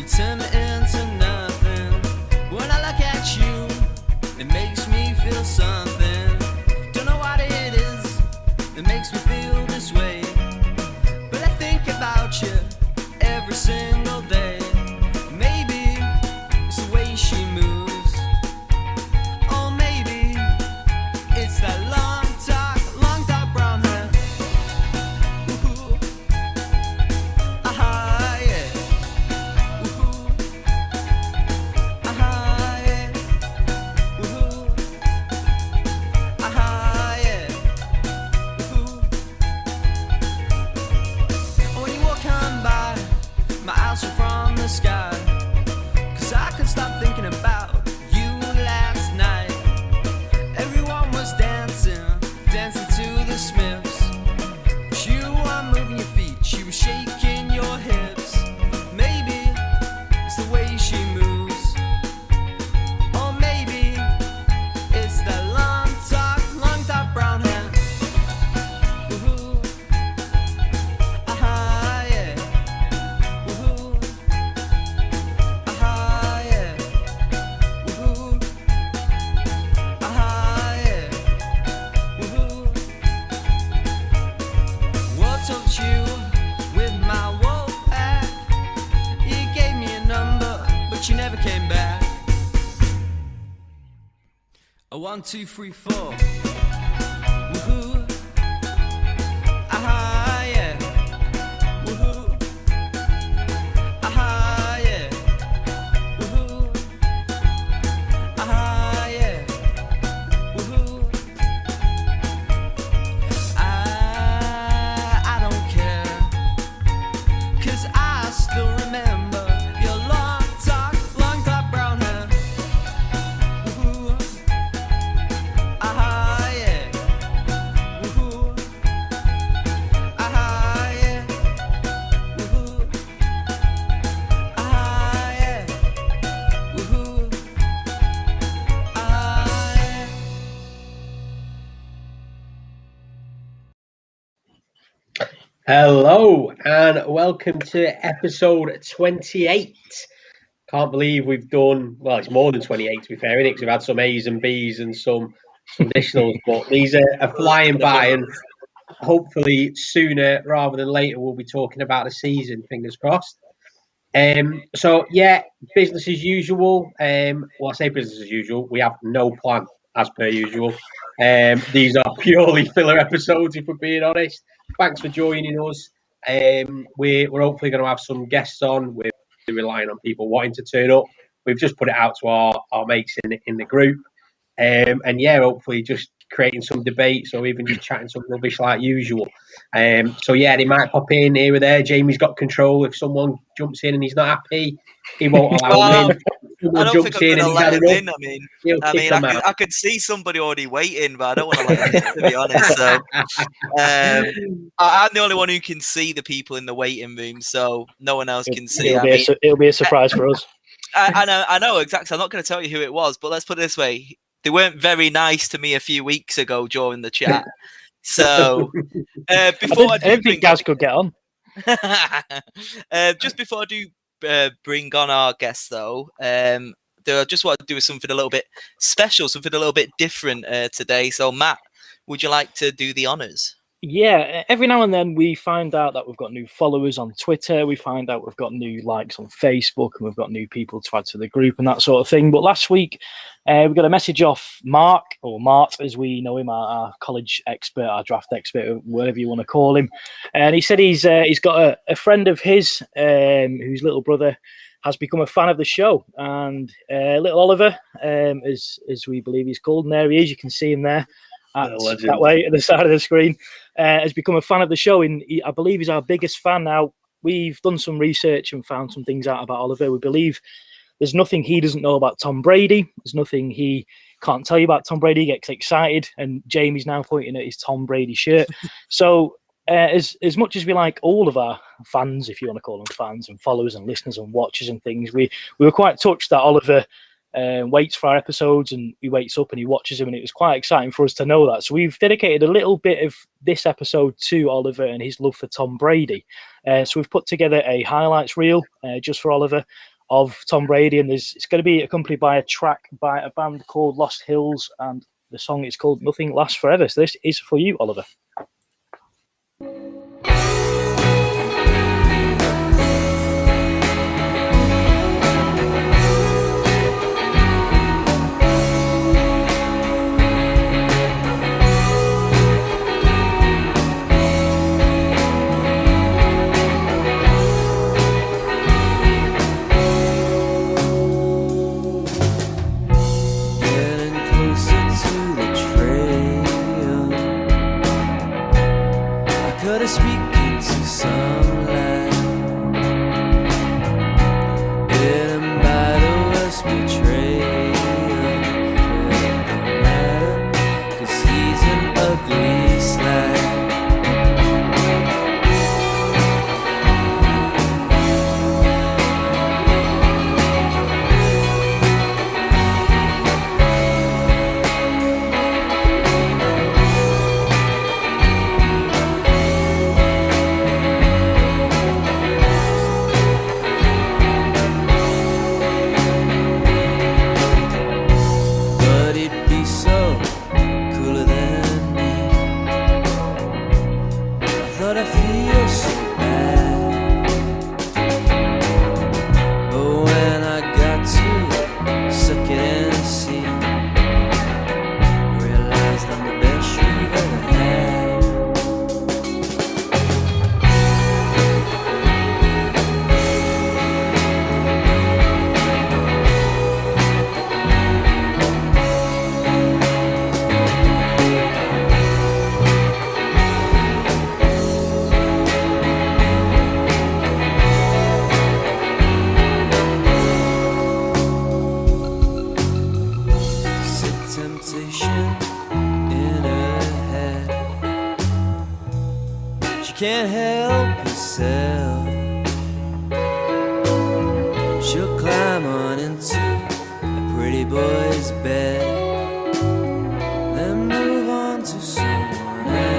turn me into nothing. When I look at you, it makes me feel something. Don't know what it is that makes me feel this way, but I think about you every single day. Maybe it's the way she moves, or maybe it's that long dark brown hair. Ooh, aha, yeah. Ooh, aha, yeah. Ooh, aha, yeah. Ooh. When you walk on by, my eyes are from the sky, 'cause I couldn't stop thinking about you last night. Everyone was dancing to the Smiths, but you weren't moving your feet, you were shaking your hips. Maybe it's the way she moves, or maybe it's that long dark brown hair. Ooh, aha, yeah. Ooh, aha, yeah. Ooh, aha, yeah. Ooh. Walked up to you with my wolf pack. You gave me a number, but you never came back. A 1, 2, 3, 4. Woohoo. Aha, yeah. Woohoo. Aha, yeah. Woohoo. Aha, yeah. Woohoo. I don't care, 'cause I still remember your long dark brown hair. Woohoo. Aha, yeah. Woohoo. Aha, yeah. Woohoo. Aha, yeah. Woohoo. Aha, yeah. Hello and welcome to episode 28. Can't believe we've done, well, it's more than 28 to be fair, isn't it? 'Cause we've had some A's and B's and some additionals, but these are flying by, and hopefully sooner rather than later we'll be talking about the season, fingers crossed. So yeah, business as usual. Well, I say business as usual, we have no plan as per usual. These are purely filler episodes, if we're being honest. Thanks for joining us. We're hopefully going to have some guests on. We're relying on people wanting to turn up. We've just put it out to our mates in the group. And yeah, hopefully just creating some debates or even just chatting some rubbish like usual. So yeah, they might pop in here or there. Jamie's got control. If someone jumps in and he's not happy, he won't allow him in. I don't think I'm going to let him in. I could see somebody already waiting, but I don't want to let him in, to be honest. So I'm the only one who can see the people in the waiting room, so no one else can see. It'll be a surprise for us. I know exactly. I'm not going to tell you who it was, but let's put it this way. They weren't very nice to me a few weeks ago during the chat. So before I don't think Gaz could get on. Just before I do bring on our guests, though, I just want to do something a little bit special, something a little bit different today. So, Matt, would you like to do the honours? Yeah, every now and then we find out that we've got new followers on Twitter, we find out we've got new likes on Facebook, and we've got new people to add to the group and that sort of thing. But last week, we got a message off Mark, or Mart as we know him, our college expert, our draft expert, whatever you want to call him. And he said he's got a friend of his whose little brother has become a fan of the show. And little Oliver, as we believe he's called, and there he is, you can see him there. That way at the side of the screen, has become a fan of the show. I believe he's our biggest fan now. We've done some research and found some things out about Oliver. We believe there's nothing he doesn't know about Tom Brady. There's nothing he can't tell you about Tom Brady. He gets excited, and Jamie's now pointing at his Tom Brady shirt. So as much as we like all of our fans, if you want to call them fans, and followers and listeners and watchers and things, we were quite touched that Oliver waits for our episodes, and he waits up and he watches them, and it was quite exciting for us to know that. So we've dedicated a little bit of this episode to Oliver and his love for Tom Brady. So we've put together a highlights reel just for Oliver of Tom Brady, and it's going to be accompanied by a track by a band called Lost Hills, and the song is called Nothing Lasts Forever. So this is for you, Oliver. Getting closer to the trail. I could have speaking to sunlight. Hidden by the worst betrayal. But it don't matter, 'cause he's an ugly slag. But he'd be so cooler than me. I thought I'd feel so bad, but when I got to suck it and see, realized I'm the best you've ever had. Sick temptation in her head. She can't help herself. She'll climb on into a pretty boy's bed, then move on to someone else.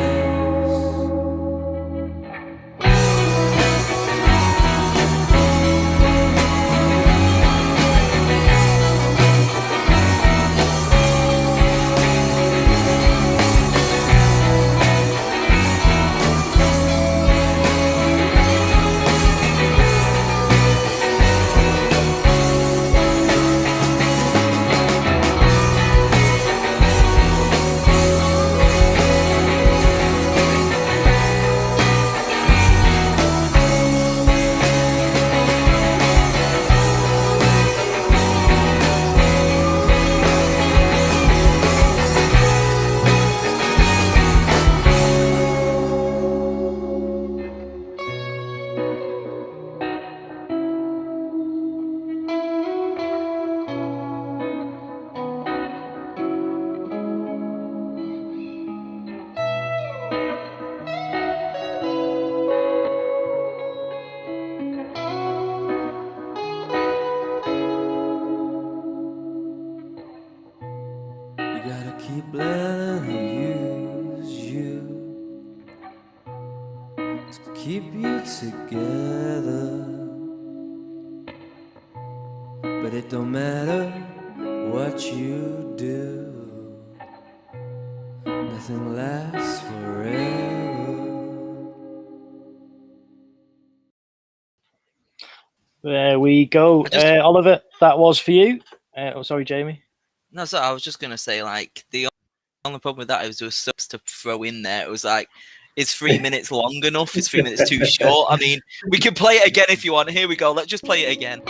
You gotta keep letting her use you to keep you together. But it don't matter what you do, nothing lasts forever. There we go. Oliver, that was for you. Sorry, Jamie. No, so I was just gonna say, like, the only problem with that is there was stuff to throw in there. It was like, is 3 minutes long enough? Is 3 minutes too short? I mean, we can play it again if you want. Here we go. Let's just play it again.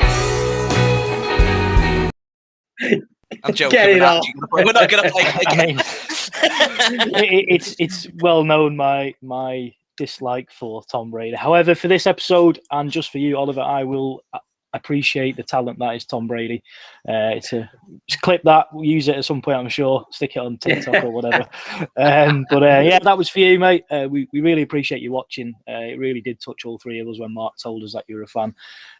I'm joking. We're not gonna play it again. I mean, it's well known my dislike for Tom Brady. However, for this episode and just for you, Oliver, I will appreciate the talent that is Tom Brady. Just clip that, we'll use it at some point, I'm sure, stick it on TikTok or whatever. But yeah, that was for you, mate. We really appreciate you watching. It really did touch all three of us when Mark told us that you were a fan.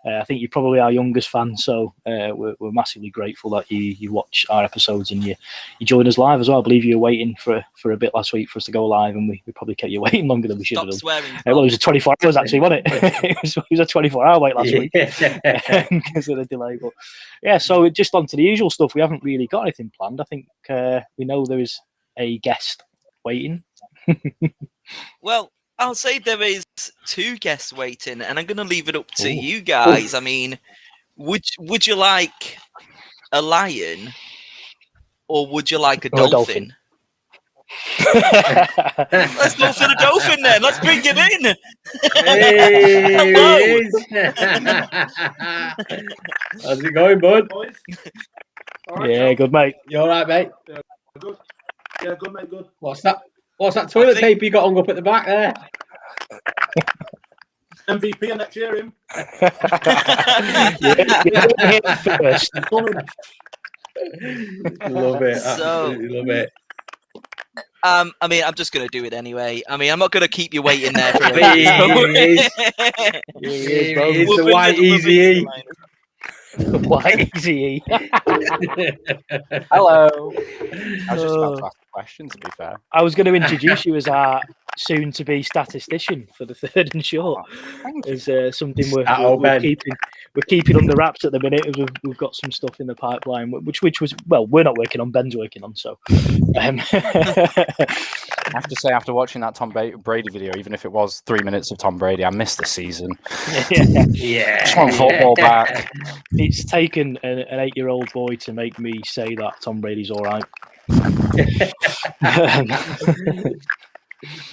I think you're probably our youngest fan, so we're massively grateful that you watch our episodes and you join us live as well. I believe you were waiting for a bit last week for us to go live, and we probably kept you waiting longer than we should have done. Stop swearing. Well, it was a 24 hours actually, wasn't it? It was a 24-hour wait last week. because of the delay. But yeah, so just on to the usual stuff. We haven't really got anything planned. I think we know there is a guest waiting. Well, I'll say there is 2 guests waiting, and I'm going to leave it up to you guys. I mean, would you like a lion, or would you like a Or a dolphin? dolphin. Let's go for the dolphin then. Let's bring him in. Hey, Hello. here he is. How's it going, bud? Yeah, good mate. You all right, mate? Good. Yeah, good, mate, good. What's that? What's that toilet think- paper you got hung up at the back there? MVP of next year, him. First. Coming. Love it. So- Absolutely love it. I mean, I'm just going to do it anyway. I mean, I'm not going to keep you waiting there for a Here he is. Here he is, It's the white easy. White easy. Hello. I was just about to ask a question, to be fair. I was going to introduce you as our soon-to-be statistician for the third and short. Thank you. Is something we're Ben. keeping under wraps at the minute. As we've got some stuff in the pipeline, which was we're not working on. Ben's working on. So, I have to say, after watching that Tom Brady video, even if it was 3 minutes of Tom Brady, I missed the season. Yeah. Just want football back. It's taken an 8-year-old boy to make me say that Tom Brady's all right.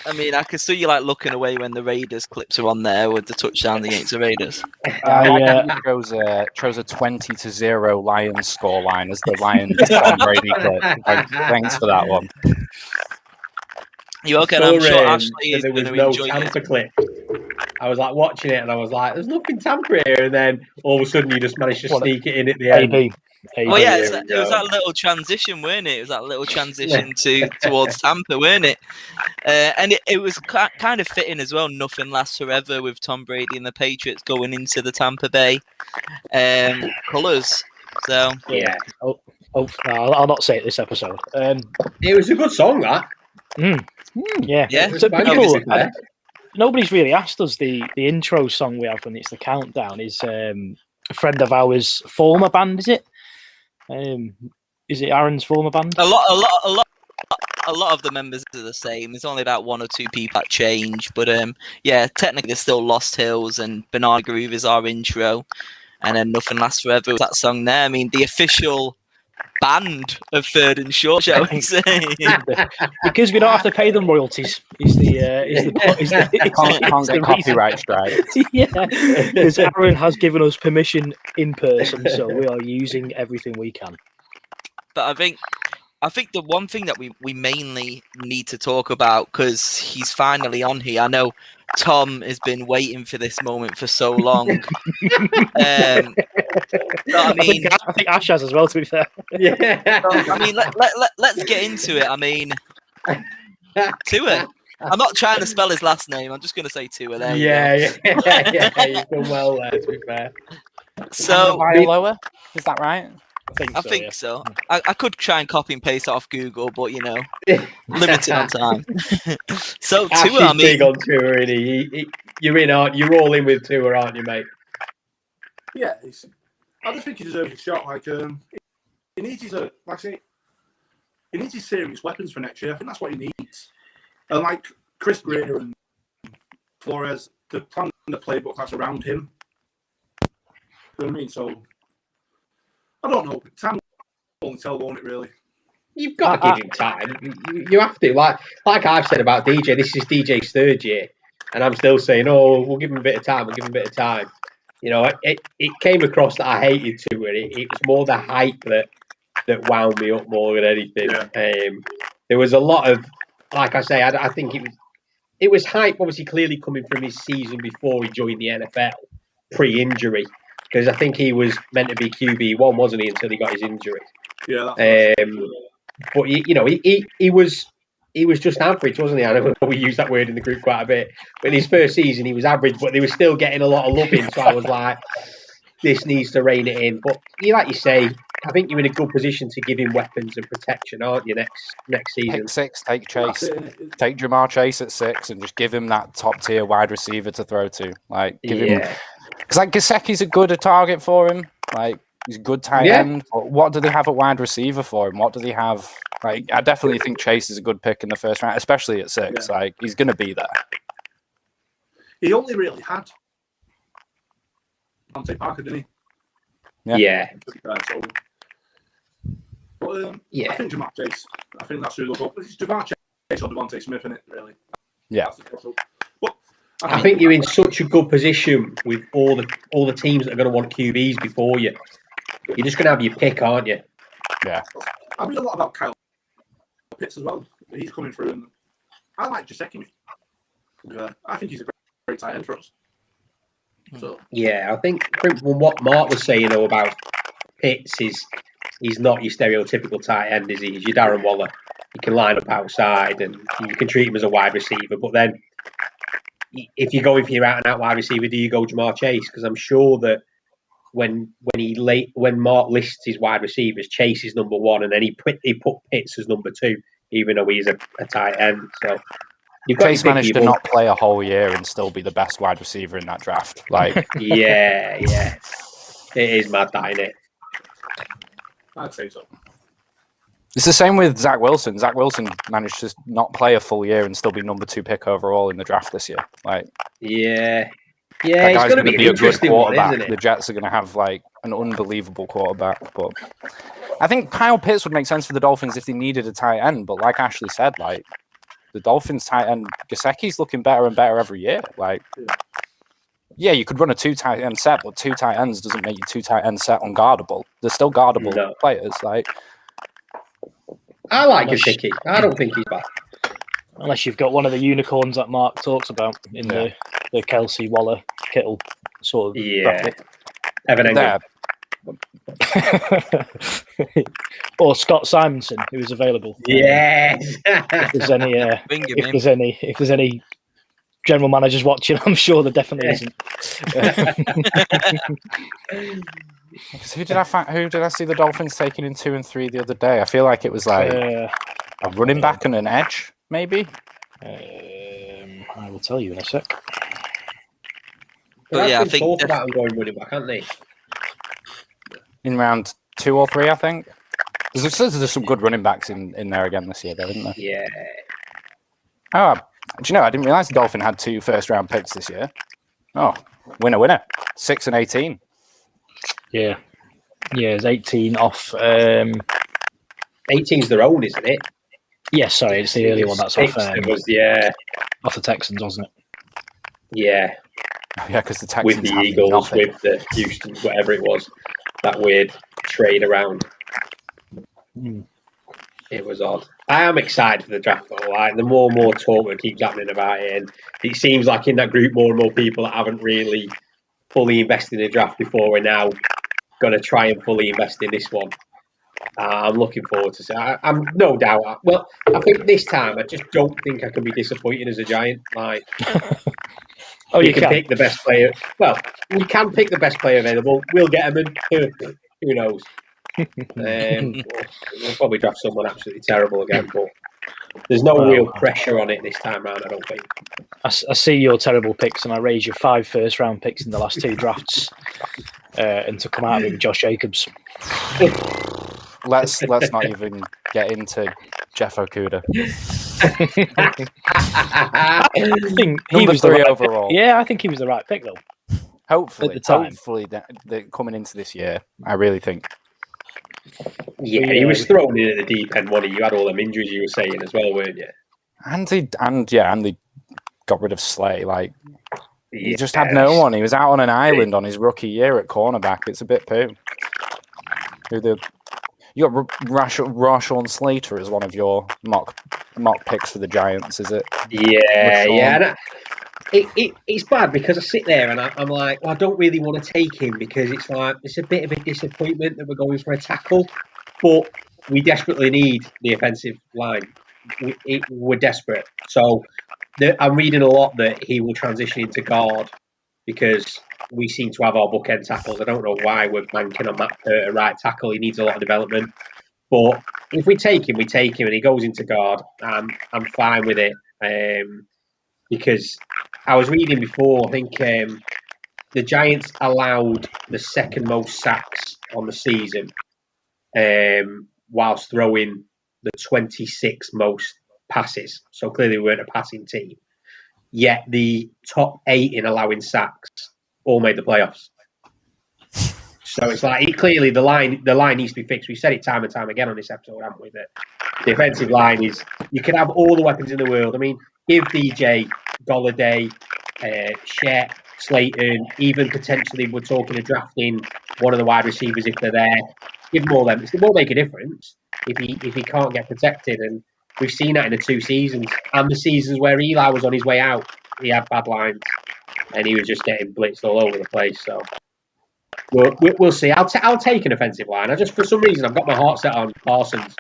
I mean, I can see you like looking away when the Raiders clips are on there with the touchdown against the Raiders. I like how you chose a 20-0 Lions scoreline as the Lions Tom Brady clip. Thanks for that one. You okay? I'm sure Sorry, Ashley that is there going was to no enjoy Tampa it. clip. I was like watching it and I was like, "There's nothing Tampa here," and then all of a sudden you just managed to sneak it in at the end. AB. Well, yeah, There it we was go. that little transition, weren't it? It was that little transition towards Tampa, weren't it? And it was kind of fitting as well. Nothing lasts forever with Tom Brady and the Patriots going into the Tampa Bay colours. So Yeah, Oh, no, I'll not say it this episode. it was a good song. That Yeah. Yeah. it was So banging, people, to be fair. nobody's really asked us the intro song we have when it's the countdown is a friend of ours' former band, is it? Is it Aaron's former band? a lot of the members are the same. There's only about 1 or 2 people that change, but yeah, technically there's still Lost Hills and Banana Groove is our intro, and then Nothing Lasts Forever was that song there. I mean, the official band of Third and Short, shall we say? Because we don't have to pay them royalties. Is the Can't get copyright strike. Yeah, because Aaron has given us permission in person, so we are using everything we can. But I think the one thing that we mainly need to talk about, because he's finally on here. I know Tom has been waiting for this moment for so long. I mean, I think Ash has as well. To be fair, Yeah, I mean, let's get into it. I mean, Tua. I'm not trying to spell his last name. I'm just going to say Tua. There we go. yeah. You've done well there, to be fair. So Lower, is that right? I think so. I could try and copy and paste it off Google, but you know, limited on time. So Ash Tua, I is big mean, on Tua, and you're in, aren't you? You're all in with Tua, aren't you, mate? Yeah, I just think he deserves a shot. Like, he needs his, he needs his serious weapons for next year. I think that's what he needs. And like Chris Greer and Flores, they're planning the playbook that's around him. You know what I mean? So I don't know. Time will only tell, won't it? Really? You've got to give him time. You have to. Like I've said about DJ, this is DJ's 3rd year, and I'm still saying, "Oh, we'll give him a bit of time. We'll give him a bit of time." You know, it came across that I hated Tua. It was more the hype that wound me up more than anything. Yeah. There was a lot of, like I say, I think it was hype, obviously clearly coming from his season before he joined the NFL, pre-injury, because I think he was meant to be QB1, wasn't he, until he got his injury. Yeah. That's But he was just average, wasn't he? I know we use that word in the group quite a bit. But in his first season, he was average, but they were still getting a lot of love in. So I was like, this needs to rein it in. But like you say, I think you're in a good position to give him weapons and protection, aren't you? Next season. Pick 6, take Chase, That's it. take Jamar Chase at 6, and just give him that top tier wide receiver to throw to. Like, give him, because like Gesicki's a good target for him. Like, he's a good tight end. But what do they have at wide receiver for him? What do they have? Like, I definitely think Chase is a good pick in the first round, especially at 6. Yeah. Like, he's going to be there. He only really had Devontae Parker, didn't he? Yeah. So, but, Yeah. I think Jamar Chase. I think that's who they'll go. It's Jamar Chase or Devontae Smith, isn't it? Really? Yeah. That's the toss-up. But I think you're in such a good position with all the teams that are going to want QBs before you. You're just going to have your pick, aren't you? Yeah. I read a lot about Kyle Pitts as well. He's coming through, and I like Gesicki. I think he's a great tight end for us. So Yeah, I think what Mark was saying though about Pitts is he's not your stereotypical tight end, is he? He's your Darren Waller. You can line up outside and you can treat him as a wide receiver. But then, if you're going for your out-and-out wide receiver, do you go Jamar Chase? Because I'm sure that when Mark lists his wide receivers, Chase is number 1, and then he put Pitts as number 2, even though he's a tight end. So you've got Chase managed to not play a whole year and still be the best wide receiver in that draft. Like, yeah, it is mad, that, isn't it? I'd say so. it's the same with Zach Wilson. Zach Wilson managed to not play a full year and still be number 2 pick overall in the draft this year. Like, Yeah, that it's guy's going to be an a good interesting one, quarterback. isn't it? The Jets are going to have like an unbelievable quarterback. But I think Kyle Pitts would make sense for the Dolphins if they needed a tight end. But like Ashley said, like the Dolphins tight end Gesicki's looking better and better every year. Like, yeah, you could run a 2 tight end set, but 2 tight ends doesn't make you 2 tight end set unguardable. They're still guardable players. Like, I like Gesicki. I don't think he's bad. Unless you've got one of the unicorns that Mark talks about in the Kelsey, Waller, Kittle sort of bracket. Evan Engram. Or Scott Simonson, who is available. Yes. If there's any general managers watching, I'm sure there definitely isn't. who did I see the Dolphins taking in 2 and 3 the other day? I feel like it was like a running back and an edge, maybe. I will tell you in a sec. But yeah, I think talked about him going running back, haven't they? In round 2 or 3, I think. There's some good running backs in there again this year, though, isn't there? Yeah. Oh, do you know? I didn't realize the Dolphin had 2 first-round picks this year. Oh, winner, 6 and 18. Yeah, it's 18 off. 18's their own, isn't it? Yeah, sorry, it's the early one that's off. Off the Texans, wasn't it? Yeah. Yeah, because the Texans with the Eagles, with the Houston, whatever it was, that weird trade around. It was odd. I am excited for the draft, though. Like, the more and more talk that keeps happening about it, and it seems like in that group, more and more people that haven't really fully invested in the draft before are now going to try and fully invest in this one. I'm looking forward to it. I'm no doubt. Well, I think this time I just don't think I can be disappointed as a Giant. Like, you can pick the best player. Well, you can pick the best player available. We'll get him in. Who knows? We'll probably draft someone absolutely terrible again, but there's no real pressure on it this time round, I don't think. I see your terrible picks, and I raised your 5 first-round picks in the last 2 drafts, and to come out of it with Josh Jacobs. Let's not even get into Jeff Okuda. I think he Number was 3 the right overall. pick. Yeah, I think he was the right pick, though. Hopefully, at the time. that coming into this year, I really think. Yeah, he was thrown in at the deep end, wasn't he? You had all them injuries you were saying as well, weren't you? And they got rid of Slay. Like, he just had no one. He was out on an island on his rookie year at cornerback. It's a bit poo. You got Rashawn Slater as one of your mock picks for the Giants, is it? Yeah. It's bad because I sit there and I'm like, well, I don't really want to take him because it's a bit of a disappointment that we're going for a tackle, but we desperately need the offensive line. We're desperate. So I'm reading a lot that he will transition into guard because we seem to have our bookend tackles. I don't know why we're banking on Matt Pert at right tackle. He needs a lot of development. But if we take him, and he goes into guard. I'm fine with it. Because I was reading before, I think the Giants allowed the second most sacks on the season, whilst throwing the 26th most passes. So clearly we weren't a passing team. Yet the top 8 in allowing sacks all made the playoffs. So it's like clearly the line needs to be fixed. We've said it time and time again on this episode, haven't we? That the defensive line is, you can have all the weapons in the world. I mean, give DJ, Golladay, Shet, Slayton, even potentially we're talking of drafting one of the wide receivers if they're there. Give them all them. It won't make a difference if he can't get protected. And we've seen that in the 2 seasons. And the seasons where Eli was on his way out, he had bad lines and he was just getting blitzed all over the place. So we'll see. I'll take an offensive line. I just, for some reason, I've got my heart set on Parsons.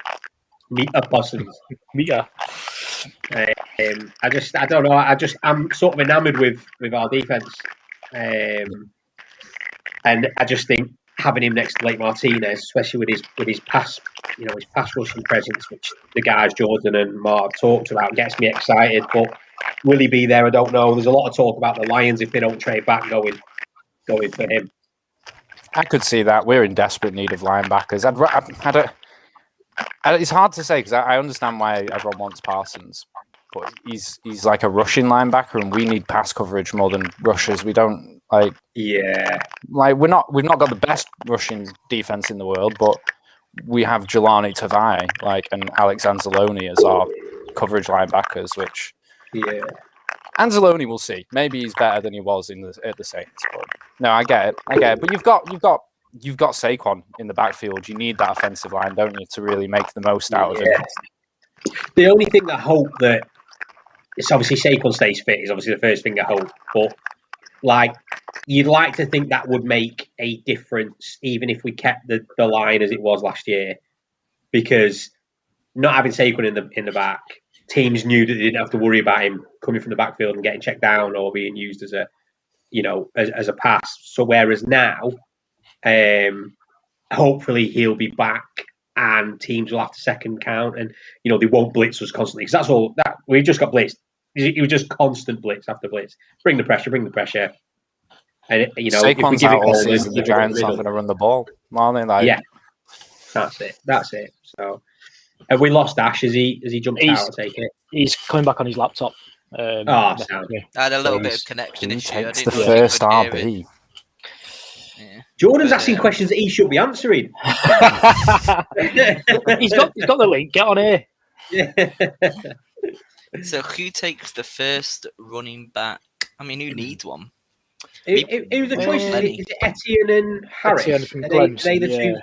Parsons. Yeah. I don't know. I'm sort of enamoured with our defence, and I just think having him next to Blake Martinez, especially with his pass, his pass rushing presence, which the guys Jordan and Mark have talked about, gets me excited. But will he be there? I don't know. There's a lot of talk about the Lions if they don't trade back going for him. I could see that. We're in desperate need of linebackers. It's hard to say because I understand why everyone wants Parsons, but he's like a rushing linebacker, and we need pass coverage more than rushers. We don't like. Yeah. Like we've not got the best rushing defense in the world, but we have Jelani Tavai and Alex Anzalone as our coverage linebackers. Which Anzalone, we'll see. Maybe he's better than he was at the Saints. But no, I get it. But you've got Saquon in the backfield. You need that offensive line, don't you, to really make the most out of it. The only thing I hope that it's obviously Saquon stays fit is obviously the first thing I hope. But you'd like to think that would make a difference, even if we kept the line as it was last year, because not having Saquon in the back, teams knew that they didn't have to worry about him coming from the backfield and getting checked down or being used as a pass. So whereas now, hopefully he'll be back and teams will have to second count and they won't blitz us constantly, because that's all that we just got blitzed. It was just constant blitz after blitz. Bring the pressure. And Saquon's if we give out it all season, the Giants aren't going to run the ball. Yeah, that's it. So have we lost Ash? Has he jumped out? I take it. He's coming back on his laptop. I had a little bit of connection he issue. takes the first RB. Yeah. Jordan's asking questions that he should be answering. He's got the link. Get on here. So who takes the first running back? I mean, who needs one? It was a choice. Is it Etienne and Harris? Etienne from Clemson, they the two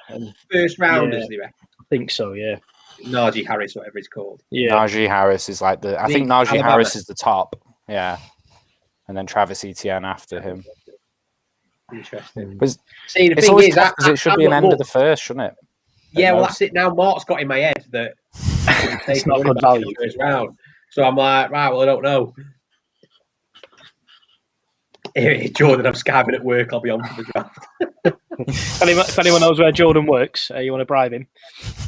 first rounders, do you reckon? I think so, yeah. Najee Harris, whatever it's called. Yeah. Najee Harris is I think Najee Alabama. Harris is the top. Yeah. And then Travis Etienne after him. Interesting. But See, the it's thing always is, tough because it should be an end of the first, shouldn't it? Yeah, well, that's it. Now Mark's got in my head that it's not good value. First round. So I'm like, right, well, I don't know. Jordan, I'm skiving at work. I'll be on for the draft. If anyone knows where Jordan works, you want to bribe him.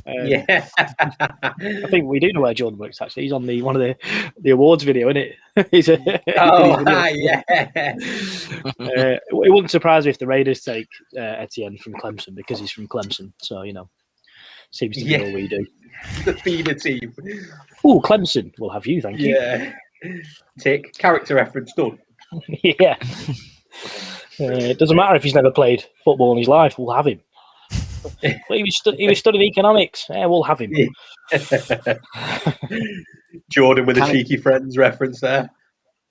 Yeah. I think we do know where Jordan works, actually. He's on one of the awards video, isn't it? Yeah. It wouldn't surprise me if the Raiders take Etienne from Clemson, because he's from Clemson. So, seems to be all we do. The feeder team. Oh, Clemson. We'll have you, thank you. Yeah. Tick. Character reference done. Yeah. It doesn't matter if he's never played football in his life. We'll have him. But he was studying economics. Yeah, we'll have him. Jordan with a cheeky friends reference there.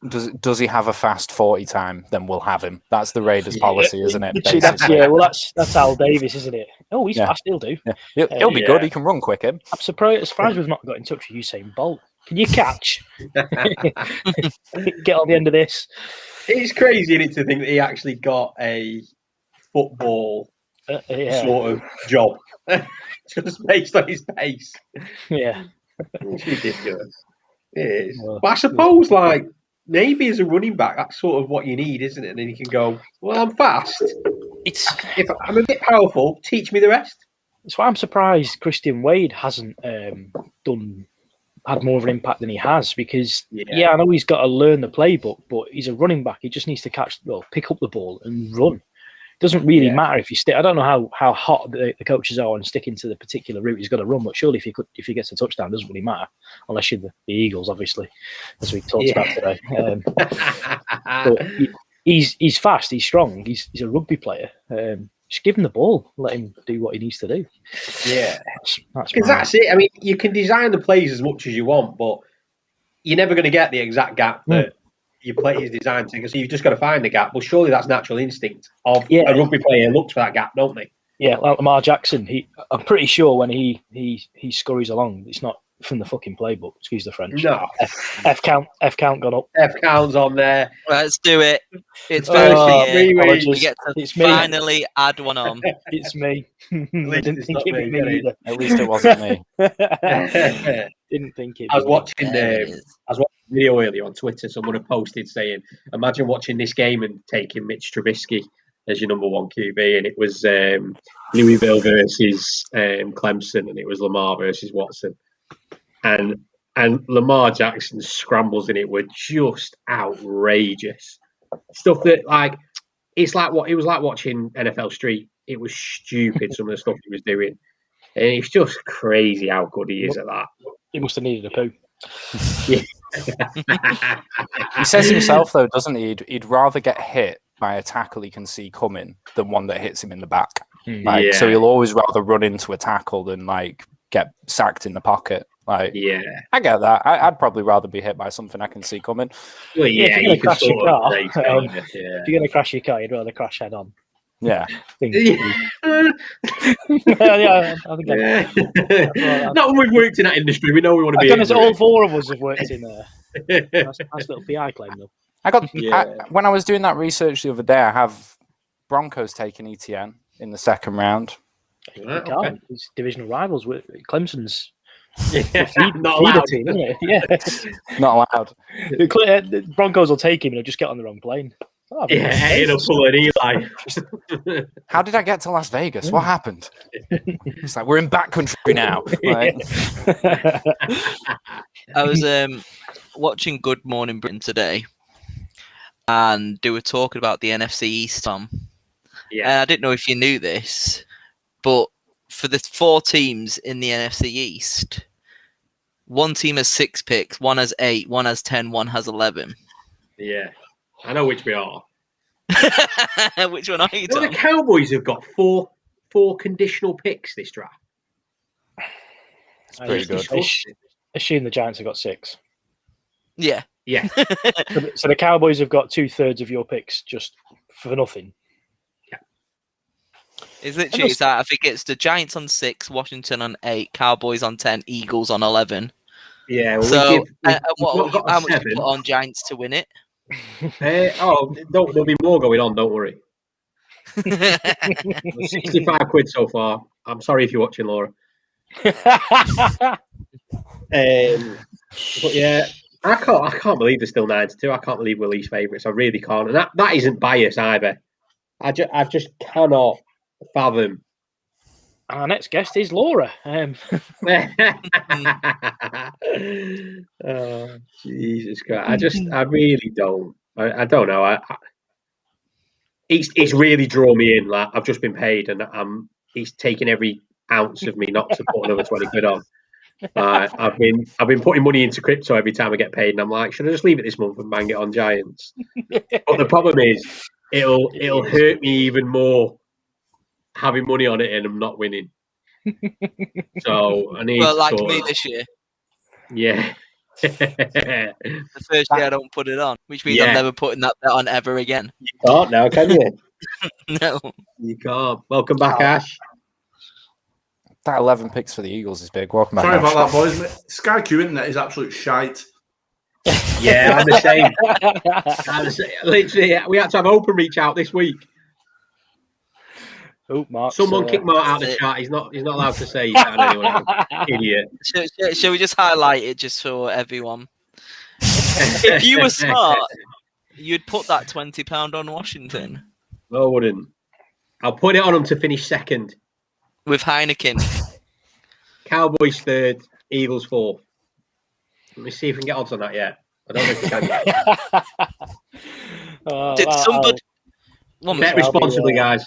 Does he have a fast 40 time? Then we'll have him. That's the Raiders' policy, isn't it? That's Al Davis, isn't it? Oh, he's fast. He'll do. Yeah. He'll be good. He can run quick. I'm surprised we've not got in touch with Usain Bolt. Can you catch? Get on the end of this. It's crazy, isn't it, to think that he actually got a football sort of job just based on his pace. Yeah. It's ridiculous. It is. But I suppose, maybe as a running back, that's sort of what you need, isn't it? And then you can go, well, I'm fast. If I'm a bit powerful, teach me the rest. It's why I'm surprised Christian Wade hasn't had more of an impact than he has, because I know he's got to learn the playbook, but he's a running back. He just needs to pick up the ball and run. It doesn't really matter if you stick. I don't know how hot the coaches are on sticking to the particular route he's got to run, but surely if he gets a touchdown, it doesn't really matter, unless you're the Eagles, obviously, as we talked about today. But he's fast, he's strong, he's a rugby player. Just give him the ball, let him do what he needs to do. Yeah, because that's it. I mean, you can design the plays as much as you want, but you're never going to get the exact gap that your play is designed to. So you've just got to find the gap. Well, surely that's natural instinct of a rugby player looks for that gap, don't they? Yeah, like Lamar Jackson. I'm pretty sure when he scurries along, it's not from the fucking playbook. Excuse the French. No. F count gone up. F count's on there. Let's do it. It's Thursday. We get to finally add one on. It's me. I didn't think it was me either. At least it wasn't me. Didn't think it. I was watching a video earlier on Twitter. Someone had posted saying, "Imagine watching this game and taking Mitch Trubisky as your number one QB," and it was Louisville versus Clemson, and it was Lamar versus Watson. And Lamar Jackson's scrambles in it were just outrageous stuff. That it was like watching NFL Street. It was stupid, some of the stuff he was doing, and it's just crazy how good he is at that. He must have needed a poo. Yeah. He says himself though, doesn't he? He'd rather get hit by a tackle he can see coming than one that hits him in the back. So he'll always rather run into a tackle than get sacked in the pocket. I get that. I'd probably rather be hit by something I can see coming. Well, if you're going to crash your car, you'd rather crash head on. Yeah. I think not when we've worked in that industry. We know we want to be. All four of us have worked in there. Nice little PI claim, though. When I was doing that research the other day, I have Broncos taking ETN in the second round. Okay. It's divisional rivals with Clemson's. Not allowed. Team, isn't it? Yeah, not allowed. The Broncos will take him and he'll just get on the wrong plane. It'll pull an Eli. How did I get to Las Vegas? What happened? It's like we're in backcountry now. I was watching Good Morning Britain today, and they were talking about the NFC East. And I didn't know if you knew this, but for the 4 teams in the NFC East, one team has 6 picks, one has 8, one has 10, one has 11. Yeah, I know which we are. Which one are you? The Cowboys have got 4 conditional picks this draft. It's pretty good. Assume the Giants have got 6. Yeah. So the Cowboys have got 2/3 of your picks just for nothing. It's literally I think it's the Giants on 6, Washington on 8, Cowboys on 10, Eagles on 11. Yeah. Well, so how much you put on Giants to win it? There'll be more going on. Don't worry. 65 quid so far. I'm sorry if you're watching, Laura. But yeah, I can't believe they're still 9-2. I can't believe we're least favourites. I really can't, and that isn't bias either. I just cannot fathom. Our next guest is Laura. Oh, Jesus Christ! I really don't. I don't know. It's really drawn me in. Like I've just been paid, and he's taking every ounce of me not to put another 20 quid on. I've been putting money into crypto every time I get paid, and I'm like, should I just leave it this month and bang it on Giants? But the problem is, it'll hurt me even more having money on it and I'm not winning. So I need. Well, like me this year. Yeah. The first year I don't put it on, which means I'm never putting that bet on ever again. You can't now, can you? No, you can't. Welcome back, Ash. That 11 picks for the Eagles is big. Welcome back. Sorry about that, boys. Sky Q internet is absolute shite. Yeah, I'm the same. Literally, we had to have Open Reach out this week. Oh, Mark. Someone kicked Mark out of the chat. He's not allowed to say that. Anyway, idiot. Shall we just highlight it just for everyone? If you were smart, you'd put that £20 on Washington No, I wouldn't. I'll put it on them to finish second. with Heineken. Cowboys third, Eagles fourth. Let me see if we can get odds on that yet. I don't know if we can yet. Did somebody? One Bet minute. responsibly, guys.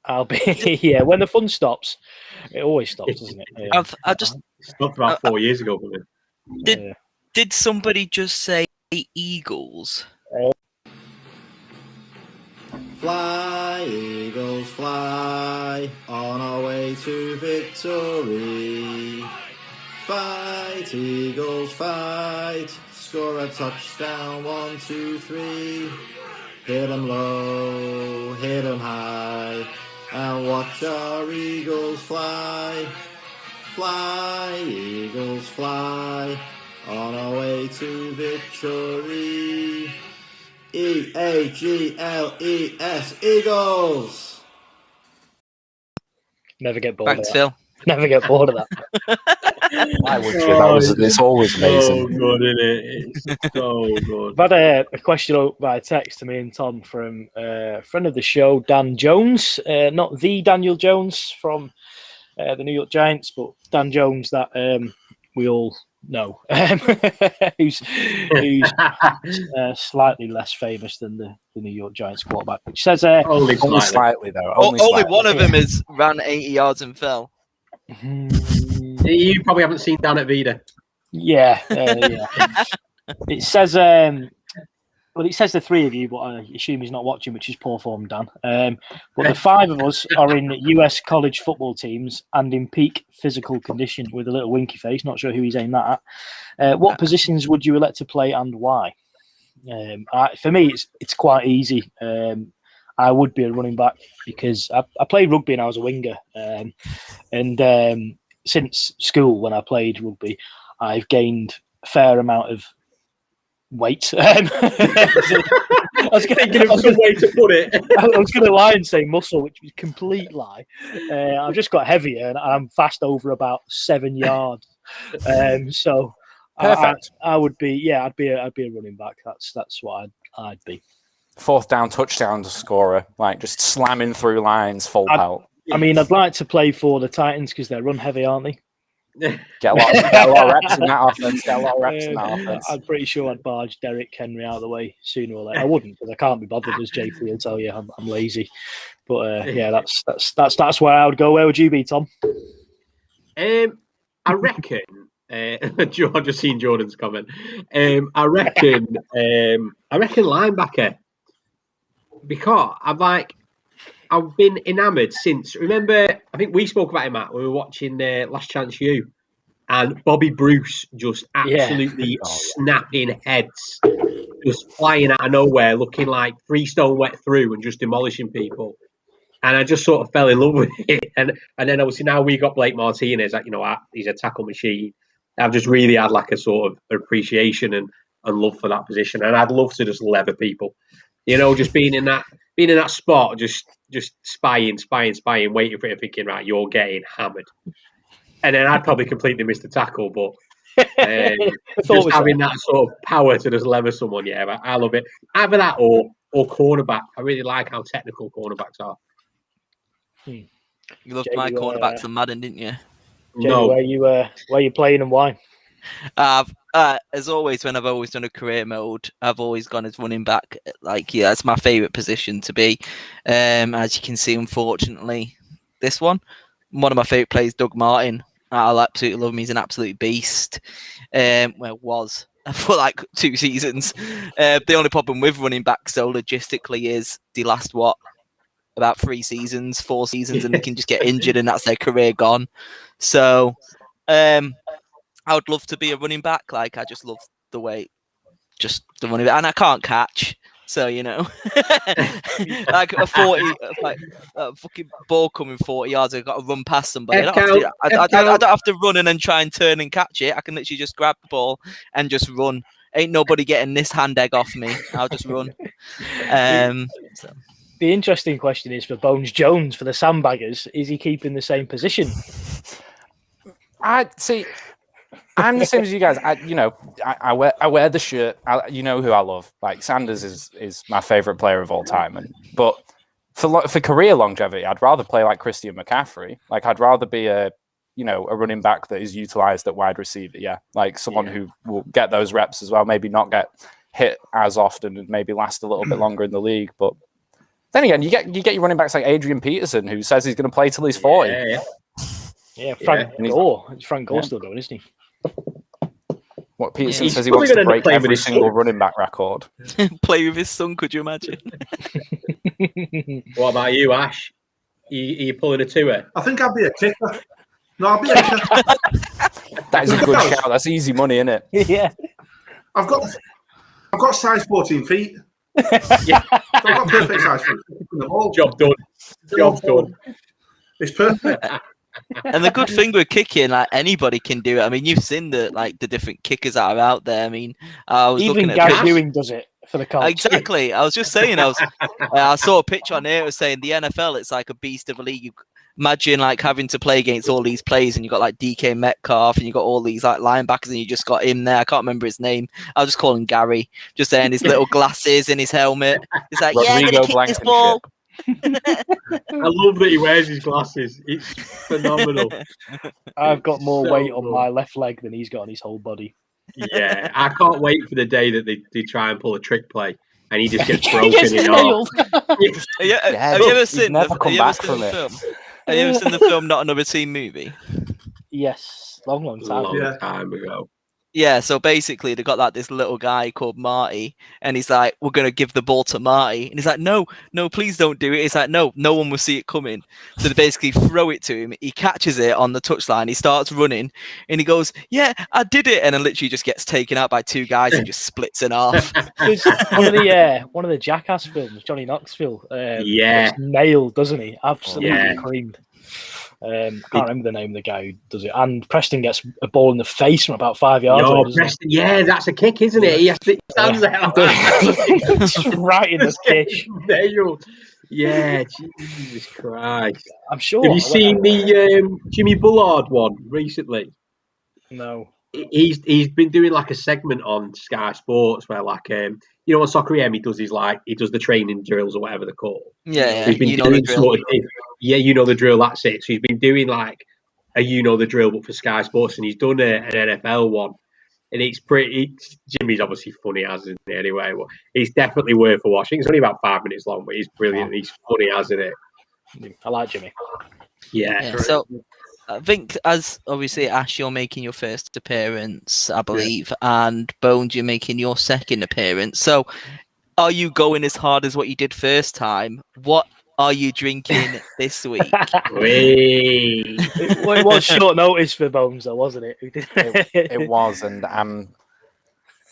I'll be yeah. When the fun stops, it always stops, doesn't it? Yeah. I just Stopped about 4 years ago for me. did somebody just say Eagles? Fly, Eagles, fly, on our way to victory. Fight, Eagles, fight, score a touchdown, 1, 2, 3. Hit 'em low, hit 'em high, and watch our Eagles fly. Fly, Eagles, fly, on our way to victory. E-A-G-L-E-S, Eagles! Never get bored Thanks, of that. Phil. Never get bored of that. Why would you? It's always amazing. So good, isn't it? It's so good. I've had a question by text to me and Tom from a friend of the show, Dan Jones. Not the Daniel Jones from the New York Giants, but Dan Jones that we all know, who's slightly less famous than the New York Giants quarterback, which says Only Only slightly. slightly, though. Only slightly. one of them is ran 80 yards and fell. You probably haven't seen Dan at Vida. yeah. It says well, it says the three of you, but I assume he's not watching, which is poor form, Dan. But the five of us are in US college football teams and in peak physical condition with a little winky face. Not sure who he's aimed that at. What positions would you elect to play and why? For me, it's quite easy. I would be a running back because I played rugby and I was a winger. And since school, when I played rugby, I've gained a fair amount of weight. I was going to give some way to put it. I was going to lie and say muscle, which was a complete lie. I've just got heavier and I'm fast over about 7 yards. So Perfect. I would be, yeah, I'd be a running back. That's what I'd be. Fourth down touchdown scorer, like just slamming through lines, full pelt. I mean, I'd like to play for the Titans because they're run heavy, aren't they? Get a lot of reps in that offense. I'm pretty sure I'd barge Derrick Henry out of the way sooner or later. I wouldn't because I can't be bothered, as JP will tell you. I'm lazy. But yeah, that's where I would go. Where would you be, Tom? I reckon. I've just seen Jordan's comment. I reckon linebacker, because I've been enamoured since. Remember, I think we spoke about him, Matt, when we were watching Last Chance U, and Bobby Bruce just absolutely snapping heads, just flying out of nowhere, looking like 3 stone wet through and just demolishing people. And I just sort of fell in love with it. And then obviously now we got Blake Martinez, he's a tackle machine. I've just really had like a sort of appreciation and love for that position. And I'd love to just leather people, just being in that spot, just spying, waiting for it, thinking, right, you're getting hammered. And then I'd probably completely miss the tackle, but just having that sort of power to just leather someone, I love it. Either that or cornerback. I really like how technical cornerbacks are. You loved my cornerbacks in Madden, didn't you? Jamie, No. where you playing and why? As always, when I've always done a career mode, I've always gone as running back. That's my favourite position to be. As you can see, unfortunately, this one of my favourite players, Doug Martin. I absolutely love him. He's an absolute beast. Was for like 2 seasons. The only problem with running back, so logistically, is the last about 4 seasons, and they can just get injured, and that's their career gone. So, I would love to be a running back. I just love the way, just the running back, and I can't catch. So like a 40, a fucking ball coming 40 yards, I've got to run past somebody. I don't have to run and then try and turn and catch it. I can literally just grab the ball and just run. Ain't nobody getting this hand egg off me. I'll just run. The interesting question is for Bones Jones, for the Sandbaggers, is he keeping the same position? I see. I'm the same as you guys. I wear the shirt. You know who I love. Like Sanders is my favorite player of all time. But for career longevity, I'd rather play like Christian McCaffrey. Like I'd rather be a running back that is utilized at wide receiver. Yeah, like someone who will get those reps as well. Maybe not get hit as often and maybe last a little bit longer in the league. But then again, you get your running backs like Adrian Peterson, who says he's going to play till he's 40. Yeah, Frank Gore. Frank Gore's still going, isn't he? What Peterson He's says he probably wants to gonna break play with every his single son. running back record. Play with his son, could you imagine? What about you, Ash? Are you pulling a tour? I think I'll be a kicker. No, I'll be a kicker. That is a good shout. That's easy money, isn't it? Yeah. I've got size 14 feet. Yeah. So I've got perfect size feet. Job done. Job's done. It's perfect. And the good thing with kicking, like anybody can do it. I mean, you've seen the different kickers that are out there. I mean, I was Even looking at Gary pictures. Ewing does it for the Colts. Exactly. I was just saying. I saw a picture on here. It was saying the NFL, it's like a beast of a league. You imagine like having to play against all these players, and you got like DK Metcalf, and you got all these like linebackers, and you just got him there. I can't remember his name. I'll just call him Gary. Just saying his little glasses and his helmet. It's like, yeah, I'm gonna kick this ball. I love that he wears his glasses. It's phenomenal. I've got more So weight on good. my left leg than he's got on his whole body. Yeah, I can't wait for the day that they try and pull a trick play and he just gets He broken gets in half. nailed. Have you ever he's seen never come back the from it. film? Have you ever seen the film Not Another Team Movie? Yes, long time. Long Yeah. time ago. Yeah, so basically they got like this little guy called Marty, and he's like, we're gonna give the ball to Marty, and he's like, no, please don't do it. He's like, no one will see it coming. So they basically throw it to him. He catches it on the touchline. He starts running, and he goes, yeah, I did it, and then literally just gets taken out by two guys and just splits in half. There's one of the Jackass films, Johnny Knoxville. Yeah. Gets nailed, doesn't he? Absolutely Yeah. creamed. Can't remember the name of the guy who does it. And Preston gets a ball in the face from about 5 yards away, doesn't Preston, yeah, that's a kick, isn't it? He stands there like that. Just right in the dish. Nailed. Yeah, Jesus Christ. I'm sure. Have you seen the Jimmy Bullard one recently? No. He's been doing like a segment on Sky Sports where like you know on Soccer EM he does the training drills or whatever they're called. Yeah, He's been you know the doing drill. you know the drill. That's it. So he's been doing like a you know the drill, but for Sky Sports, and he's done an NFL one, and it's pretty. Jimmy's obviously funny as in anyway. But it's definitely worth a watching. It's only about 5 minutes long, but he's brilliant. He's funny as in it. I like Jimmy. Yeah. So I think as obviously Ash, you're making your first appearance, I believe, and Bones, you're making your second appearance. So are you going as hard as what you did first time? What are you drinking this week? Whee. It was short notice for Bones, though, wasn't it? It was, and I'm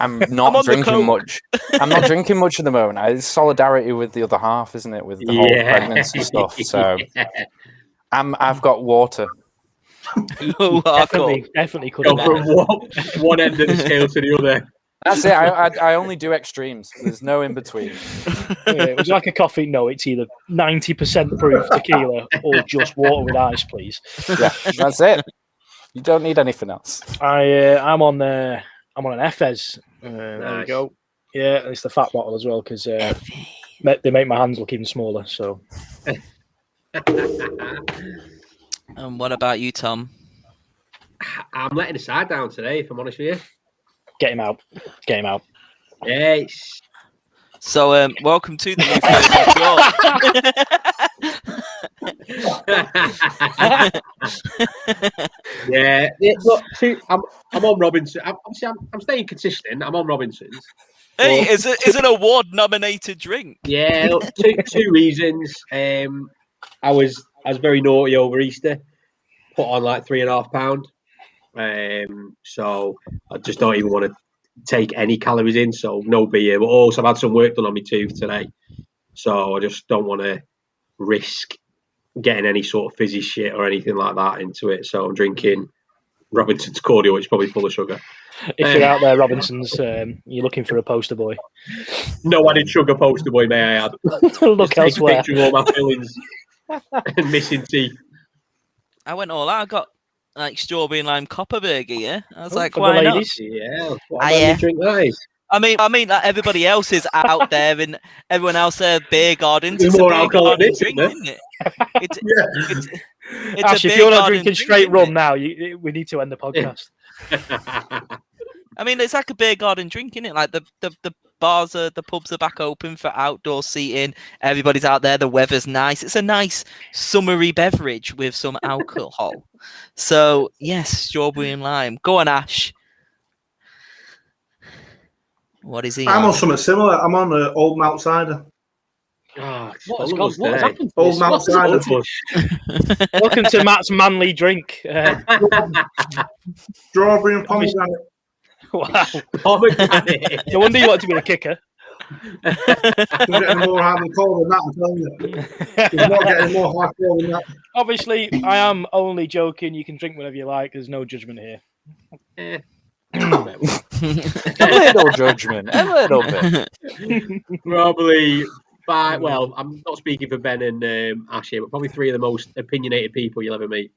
I'm not on the drinking coke. much. I'm not drinking much at the moment. It's solidarity with the other half, isn't it? With the whole pregnancy stuff. So I've got water. Oh, hardcore. Definitely could Go have from one end of the scale to the other. That's it. I only do extremes. There's no in between. Would you like a coffee? No, it's either 90% proof tequila or just water with ice, please. Yeah, that's it. You don't need anything else. I'm on an Efes. There we Nice. go. Yeah, and it's the fat bottle as well because they make my hands look even smaller. So And what about you, Tom? I'm letting the side down today, if I'm honest with you. get him out. Get him out. Yes. So welcome to the new Yeah. Look, see, I'm on Robinson. I'm staying consistent. I'm on Robinson's. Hey, is an award nominated drink? Yeah, look, two reasons. I was very naughty over Easter. Put on like 3.5 pounds. So I just don't even want to take any calories in. So no beer. But also I've had some work done on my tooth today. So I just don't want to risk getting any sort of fizzy shit or anything like that into it. So I'm drinking Robinson's cordial, which is probably full of sugar. If you're out there, Robinson's, you're looking for a poster boy. No added sugar poster boy, may I add. Look Just take a elsewhere. picture of all my fillings and missing teeth. I went all out. I got like strawberry and lime copper burger. Yeah, I was like, for the why not? ladies. Yeah, what Ah, a yeah. drink that is. I mean, like everybody else is out there, and everyone else beer gardens. There's It's a more beer alcohol in garden it, drink, isn't isn't it? It's Yeah. it's Ash, a if beer you're not garden drinking drink, straight isn't rum it? now, we need to end the podcast. I mean, it's like a beer garden drink, isn't it? Like the bars the pubs are back open for outdoor seating. Everybody's out there. The weather's nice. It's a nice summery beverage with some alcohol. So yes, strawberry and lime. Go on, Ash. What is he I'm on? on something similar. I'm on Old Mount Cider. Oh, it's What has, full of gone, us what has today. happened? to Old this? Mount What has- Full Cider. of us. Welcome to Matt's manly drink. Strawberry and pomegranate. Wow. Pomegranate. No wonder you want to be a kicker. Doesn't get any more hardcore than that, I'm telling you. It's not getting more hardcore than that. Obviously, I am only joking. You can drink whatever you like. There's no judgment here. Eh. A little judgment, a little bit. Probably five. Well, I'm not speaking for Ben and Ash here, but probably three of the most opinionated people you'll ever meet.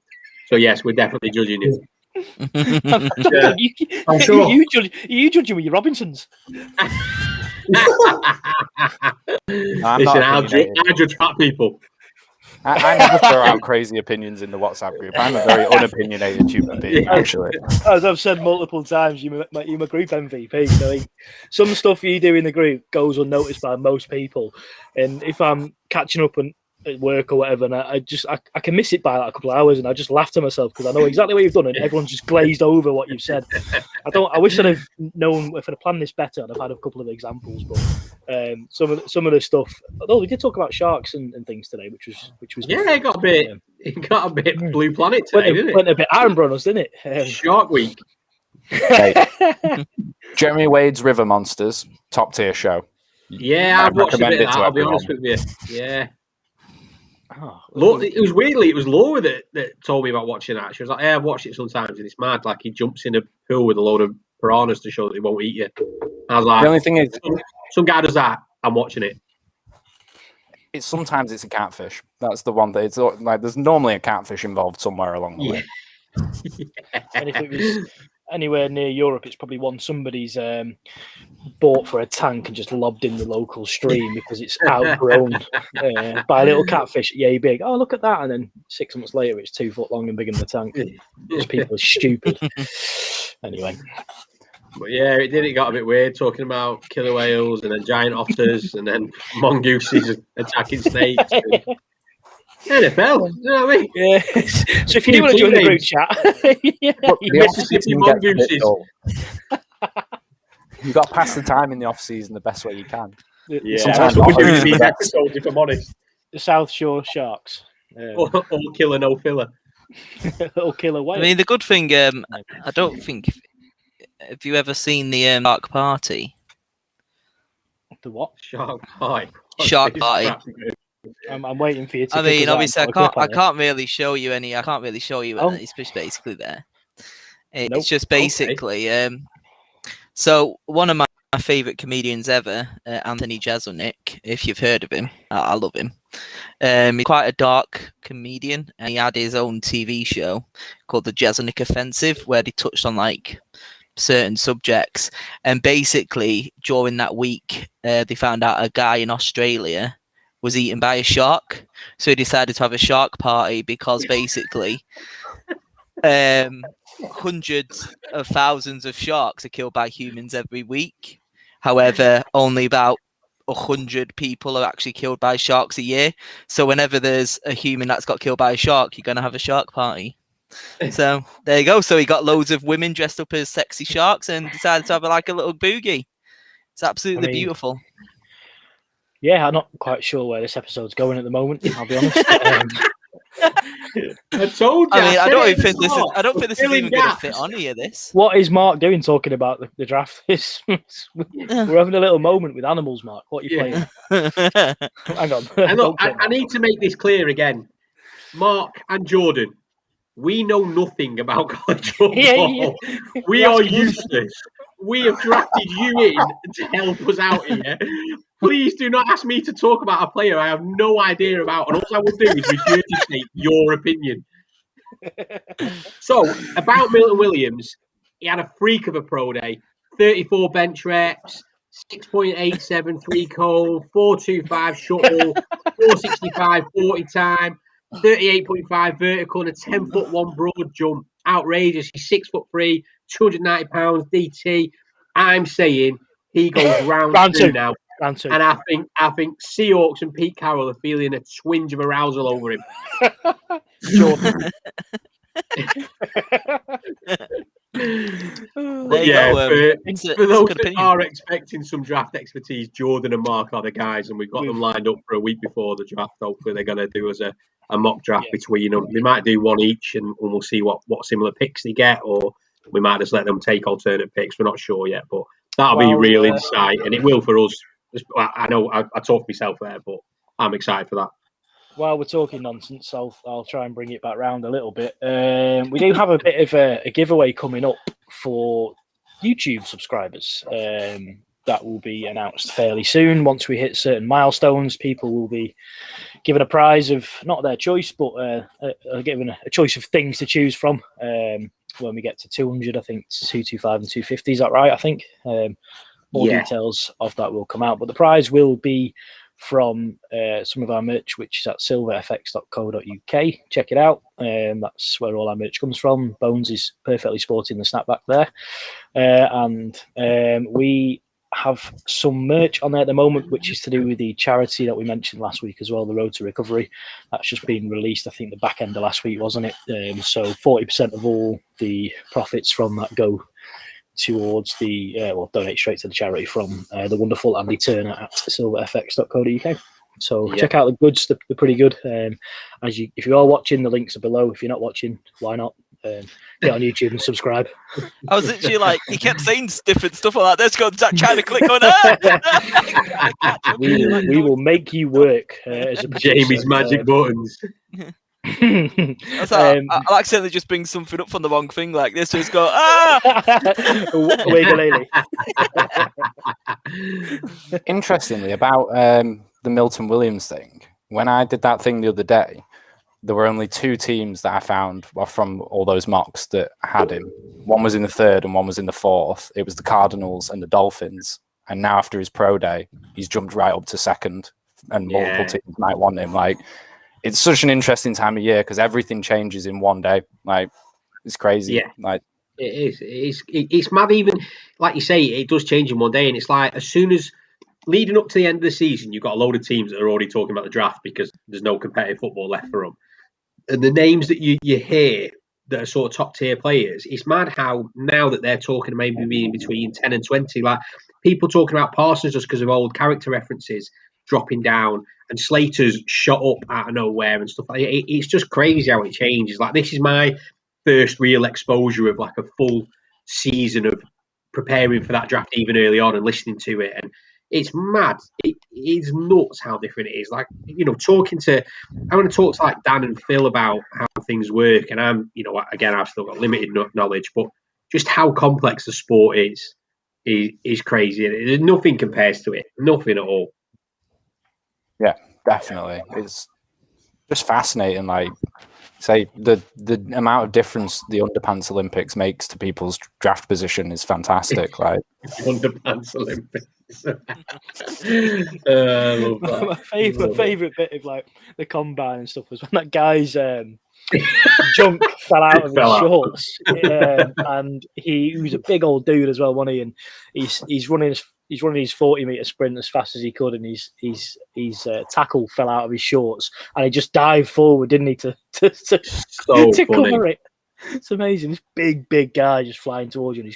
So yes, we're definitely judging you. Yeah, I'm sure. You judging with your Robinsons. I'm Listen, not I opinionated. judge fat people. I never throw out crazy opinions in the WhatsApp group. I'm a very unopinionated human being, actually. As I've said multiple times, you're my group MVP. So some stuff you do in the group goes unnoticed by most people, and if I'm catching up at work or whatever, and I can miss it by like a couple of hours, and I just laugh to myself because I know exactly what you've done, and everyone's just glazed over what you've said. I wish I'd have known if I'd have planned this better. I'd have had a couple of examples, but some of the stuff. Although we did talk about sharks and things today, which was Yeah, it got a bit Blue Planet today, didn't went it? a bit Iron Brothers, didn't it? Shark Week. Hey, Jeremy Wade's River Monsters, top tier show. Yeah, I I've watched a recommend bit of it that. to I'll be everyone. honest with you. Yeah. Oh, It was Laura that told me about watching that. She was like, "Yeah, I've watched it sometimes, and it's mad. Like he jumps in a pool with a load of piranhas to show that he won't eat you." I was like, The only thing is, "Some guy does that. I'm watching it." sometimes it's a catfish. That's the one that it's like. There's normally a catfish involved somewhere along the way. and if it was anywhere near Europe, it's probably one somebody's bought for a tank and just lobbed in the local stream because it's outgrown by a little catfish yay big. Oh, look at that! And then 6 months later, it's 2 foot long and bigger than the tank. These people are stupid. Anyway, But yeah, it got a bit weird talking about killer whales and then giant otters and then mongooses attacking snakes. And NFL, you know what I mean? yeah. So if you do want to join the group chat, yeah, Look, the Mississippi off-season gets a bit mongooses. dull. You got to pass the time in the off season the best way you can. Yeah, Sometimes that's what we're not doing in always these the best. episodes, if I'm honest. the South Shore Sharks, All killer, no filler. or killer whale. I mean, the good thing, I don't think. Have you ever seen the Shark Party? The what? Shark pie. Shark Party. I'm waiting for you to. I mean, obviously, I can't. can't really show you any. I can't really show you. Oh. It's just basically there. It's Nope. just basically. So one of my favorite comedians ever, Anthony Jeselnik. If you've heard of him, I love him. He's quite a dark comedian, and he had his own TV show called The Jeselnik Offensive, where they touched on like certain subjects. And basically, during that week, they found out a guy in Australia was eaten by a shark. So he decided to have a shark party because basically hundreds of thousands of sharks are killed by humans every week. However, only about 100 people are actually killed by sharks a year. So whenever there's a human that's got killed by a shark, you're going to have a shark party. So there you go. So he got loads of women dressed up as sexy sharks and decided to have like a little boogie. It's absolutely beautiful. Yeah, I'm not quite sure where this episode's going at the moment. I'll be honest. I told you. I mean, I don't even think this this is even going to fit on here. This. What is Mark doing talking about the draft? We're having a little moment with animals, Mark. What are you playing? Hang on. And look, I need to make this clear again. Mark and Jordan, we know nothing about college football. We are useless. We have drafted you in to help us out here. Please do not ask me to talk about a player I have no idea about, and all I will do is regurgitate your opinion. So, about Milton Williams, he had a freak of a pro day. 34 bench reps, 6.87 3 cone, 4.25 shuttle, 4.65 40 time, 38.5 vertical, and a 10'1" broad jump. Outrageous. He's 6'3", 290 pounds DT. I'm saying he goes round two now. Round two. And I think Seahawks and Pete Carroll are feeling a twinge of arousal over him. Jordan. There you Yeah, go, for those that are expecting some draft expertise, Jordan and Mark are the guys, and we've got them lined up for a week before the draft. Hopefully, they're going to do us a mock draft between them. They might do one each, and we'll see what similar picks they get, or we might just let them take alternate picks. We're not sure yet, but that'll be real insight, and it will for us. I know I talk for myself there, but I'm excited for that. While we're talking nonsense, I'll try and bring it back round a little bit. We do have a bit of a giveaway coming up for YouTube subscribers. That will be announced fairly soon. Once we hit certain milestones, people will be given a prize of not their choice, but given a choice of things to choose from. When we get to 200, I think it's 225 and 250. Is that right? I think more details of that will come out, but the prize will be from some of our merch, which is at silverfx.co.uk. Check it out. That's where all our merch comes from. Bones is perfectly sporting the snapback there. And we have some merch on there at the moment, which is to do with the charity that we mentioned last week as well, the Road to Recovery. That's just been released, I think, the back end of last week, wasn't it? So 40% of all the profits from that go towards the donate straight to the charity from the wonderful Andy Turner at silverfx.co.uk. So check out the goods; they're pretty good. If you are watching, the links are below. If you're not watching, why not? Get on YouTube and subscribe. I was literally like, he kept saying different stuff like that. Let's go trying to click on it. We will make you work as a producer. Jamie's magic buttons. I'll accidentally just bring something up from the wrong thing like this. So it's go, Wiggle-lily. Interestingly, about the Milton Williams thing, when I did that thing the other day, there were only two teams that I found from all those mocks that had him. One was in the third and one was in the fourth. It was the Cardinals and the Dolphins. And now after his pro day, he's jumped right up to second, and multiple teams might want him. Like, it's such an interesting time of year because everything changes in one day. Like, it's crazy. Yeah, like it is. It's mad. Even like you say, it does change in one day, and it's like as soon as leading up to the end of the season, you've got a load of teams that are already talking about the draft because there's no competitive football left for them. And the names that you hear that are sort of top tier players, it's mad how now that they're talking maybe being between 10 and 20, like people talking about Parsons just because of old character references dropping down, and Slater's shot up out of nowhere and stuff like that. It's just crazy how it changes. Like, this is my first real exposure of like a full season of preparing for that draft even early on and listening to it, and it's mad. It is nuts how different it is. Like, I want to talk to like Dan and Phil about how things work, and again, I've still got limited knowledge, but just how complex the sport is crazy. There's nothing compares to it, nothing at all. Yeah, definitely. It's just fascinating. Like, say the amount of difference the underpants Olympics makes to people's draft position is fantastic. Like, underpants Olympics. My favorite bit of like the combine and stuff was when that guy's junk fell out of his shorts, and he was a big old dude as well, wasn't he? And he's running his 40-meter sprint as fast as he could, and his tackle fell out of his shorts, and he just dived forward, didn't he, to cover it. It's amazing. This big guy just flying towards you, and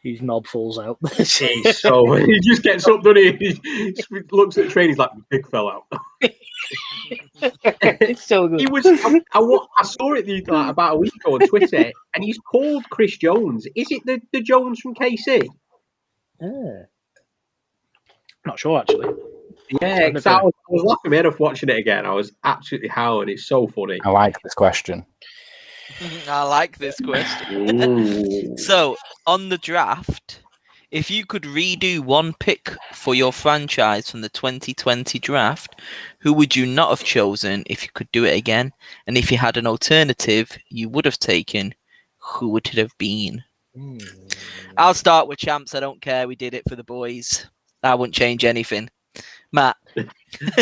his knob falls out. So he just gets up, doesn't he? He looks at the train. He's like, "Big fell out." It's so good. He was. I saw it about a week ago on Twitter, and he's called Chris Jones. Is it the Jones from KC? Not sure actually. Yeah, I was laughing my head off watching it again. I was absolutely howling. It's so funny. I like this question. I like this question. So, on the draft, If you could redo one pick for your franchise from the 2020 draft, who would you not have chosen if you could do it again? And if you had an alternative you would have taken, who would it have been? I'll start with champs. I don't care. We did it for the boys. I wouldn't change anything. Matt.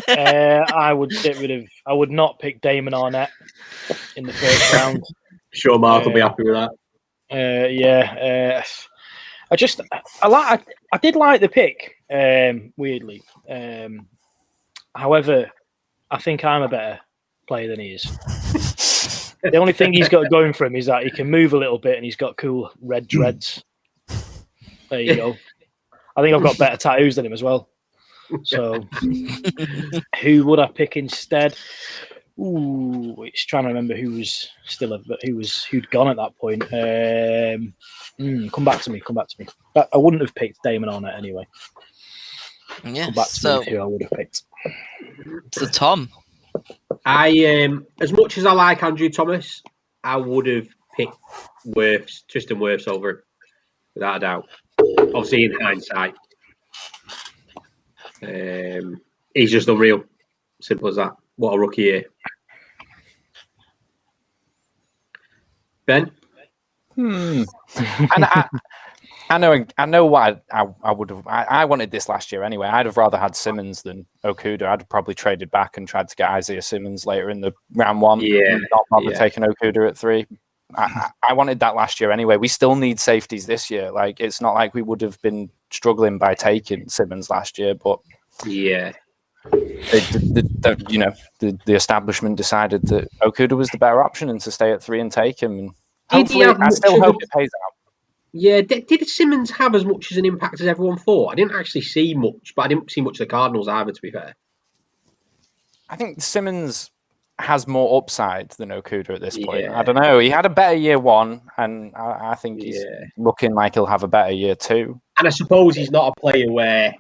I would get rid of. I would not pick Damon Arnett in the first round. Sure, Mark will be happy with that. I did like the pick. Weirdly, however, I think I'm a better player than he is. The only thing he's got going for him is that he can move a little bit and he's got cool red dreads. There you go. I think I've got better tattoos than him as well. So, who would I pick instead? Ooh, it's trying to remember who'd gone at that point. Come back to me. But I wouldn't have picked Damon Arnett anyway. Yeah. Come back to me who I would have picked. So Tom. I as much as I like Andrew Thomas, I would have picked Tristan Wirfs over him, without a doubt. Obviously, in hindsight, he's just unreal. Simple as that. What a rookie year. Ben? And I know what I would have. I wanted this last year anyway. I'd have rather had Simmons than Okuda. I'd have probably traded back and tried to get Isaiah Simmons later in the round one. Yeah, not bother taking Okuda at 3. I wanted that last year anyway. We still need safeties this year. Like, it's not like we would have been struggling by taking Simmons last year, but yeah, the establishment decided that Okuda was the better option and to stay at 3 and take him. And hopefully, I still hope it pays out. Yeah, did Simmons have as much as an impact as everyone thought? I didn't actually see much, but I didn't see much of the Cardinals either, to be fair. I think Simmons has more upside than Okuda at this point. I don't know. He had a better year 1, and I think he's looking like he'll have a better year 2. And I suppose he's not a player where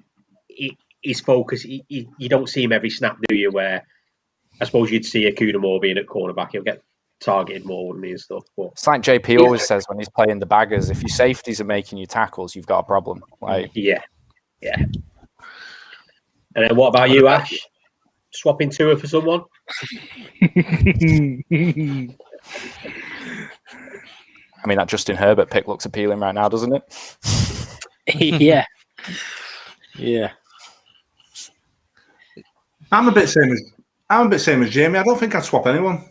his focus, you don't see him every snap, do you? Where I suppose you'd see Okuda more being at cornerback. He'll get targeted more, wouldn't he, and stuff. But it's like JP always says when he's playing the baggers, if your safeties are making you tackles, you've got a problem. Like, yeah. And then what about you, Ash? Swapping Tua for someone? I mean, that Justin Herbert pick looks appealing right now, doesn't it? Yeah. I'm a bit same as Jamie. I don't think I'd swap anyone,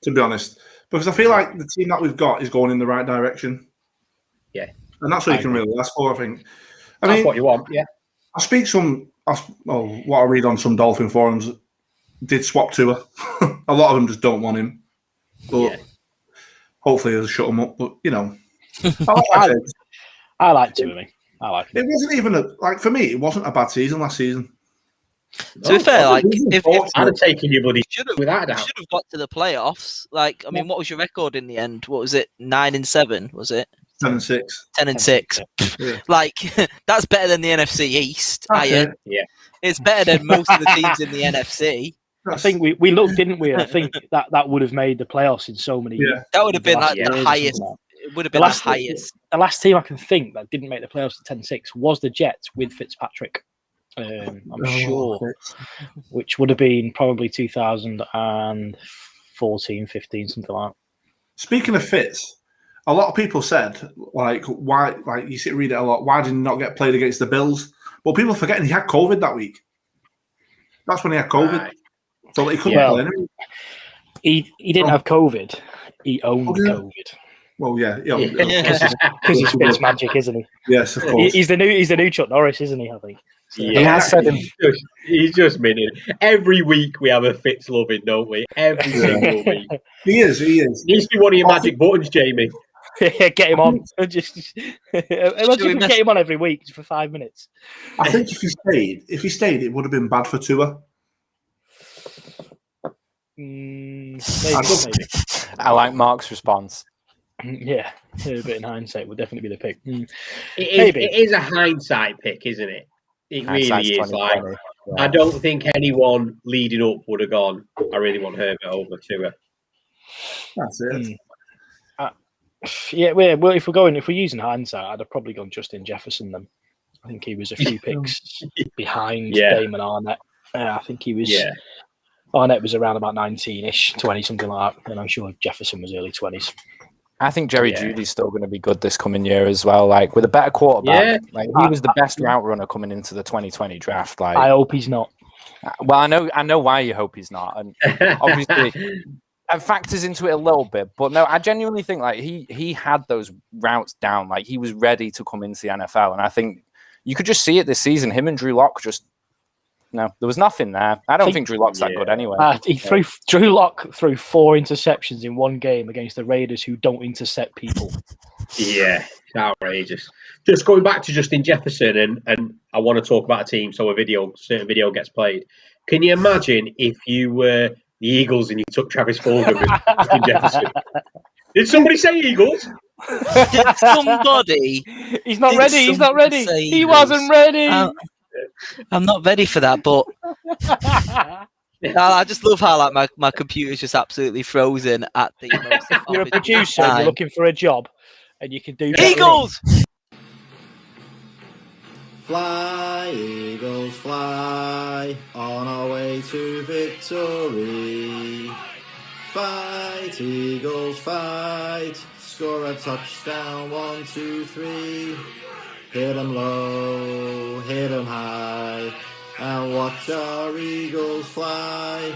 to be honest, because I feel like the team that we've got is going in the right direction. Yeah, and that's what you can really ask for. I think. That's what you want. Yeah. What I read on some Dolphin forums did swap Tua. A lot of them just don't want him, but hopefully they'll shut him up. But I like Tua. I like him. It wasn't even for me. It wasn't a bad season last season. To be fair, like if I'd have taken you, buddy, without a doubt. Should have got to the playoffs. Like, I mean, what was your record in the end? What was it? 9-7, was it? 10-6. 10-6. Yeah. Like, that's better than the NFC East. Yeah. It's better than most of the teams in the NFC. I think we looked, didn't we? I think that would have made the playoffs in so many. Yeah. That would have been like the highest. It would have been the highest. The last team I can think that didn't make the playoffs at 10-6 was the Jets with Fitzpatrick. I'm sure, which would have been probably 2014, 15, something like that. Speaking of Fitz, a lot of people said, why, you read it a lot, why did he not get played against the Bills? Well, people are forgetting he had COVID that week. That's when he had COVID. Right. So he couldn't play anyway. He didn't have COVID. He owned COVID. Well, yeah. Because he's Fitz magic, isn't he? Yes, of course. He's the new Chuck Norris, isn't he, I think? So, he has said he's just minted. Every week we have a Fitz loving, don't we? Every single week. He is. He needs to be one of your magic buttons, Jamie. Get him on. Just imagine get him on every week for 5 minutes. I think if he stayed, it would have been bad for Tua. Maybe. I like Mark's response. Yeah, a bit in hindsight would definitely be the pick. It is a hindsight pick, isn't it? It really is. I don't think anyone leading up would have gone, I really want Herbert over Tua. That's it. Yeah, if we're using hindsight, I'd have probably gone Justin Jefferson then. I think he was a few picks behind Damon Arnett. I think he was. Yeah. Arnett was around about 19-ish, 20, something like that. And I'm sure Jefferson was early 20s. I think Jerry Jeudy's still going to be good this coming year as well. Like with a better quarterback, like he was the best route runner coming into the 2020 draft. Like I hope he's not. Well, I know why you hope he's not, and obviously it factors into it a little bit. But no, I genuinely think like he had those routes down. Like he was ready to come into the NFL, and I think you could just see it this season. Him and Drew Lock there was nothing there. I don't think Drew Lock's that good anyway. Drew Lock threw 4 interceptions in one game against the Raiders, who don't intercept people. Yeah, it's outrageous. Just going back to Justin Jefferson, and I want to talk about a team, so certain video gets played. Can you imagine if you were the Eagles and you took Travis Fulgham and Justin Jefferson? Did somebody say Eagles? Did somebody? He's not ready. He's not ready. He wasn't ready. I'm not ready for that, but I just love how like my computer's just absolutely frozen at the most. If you're a producer and you're looking for a job, and you can do Eagles. Fly, Eagles, fly, on our way to victory. Fight, Eagles, fight, score a touchdown, 1, 2, 3. Hit 'em low, hit 'em high, and watch our Eagles fly.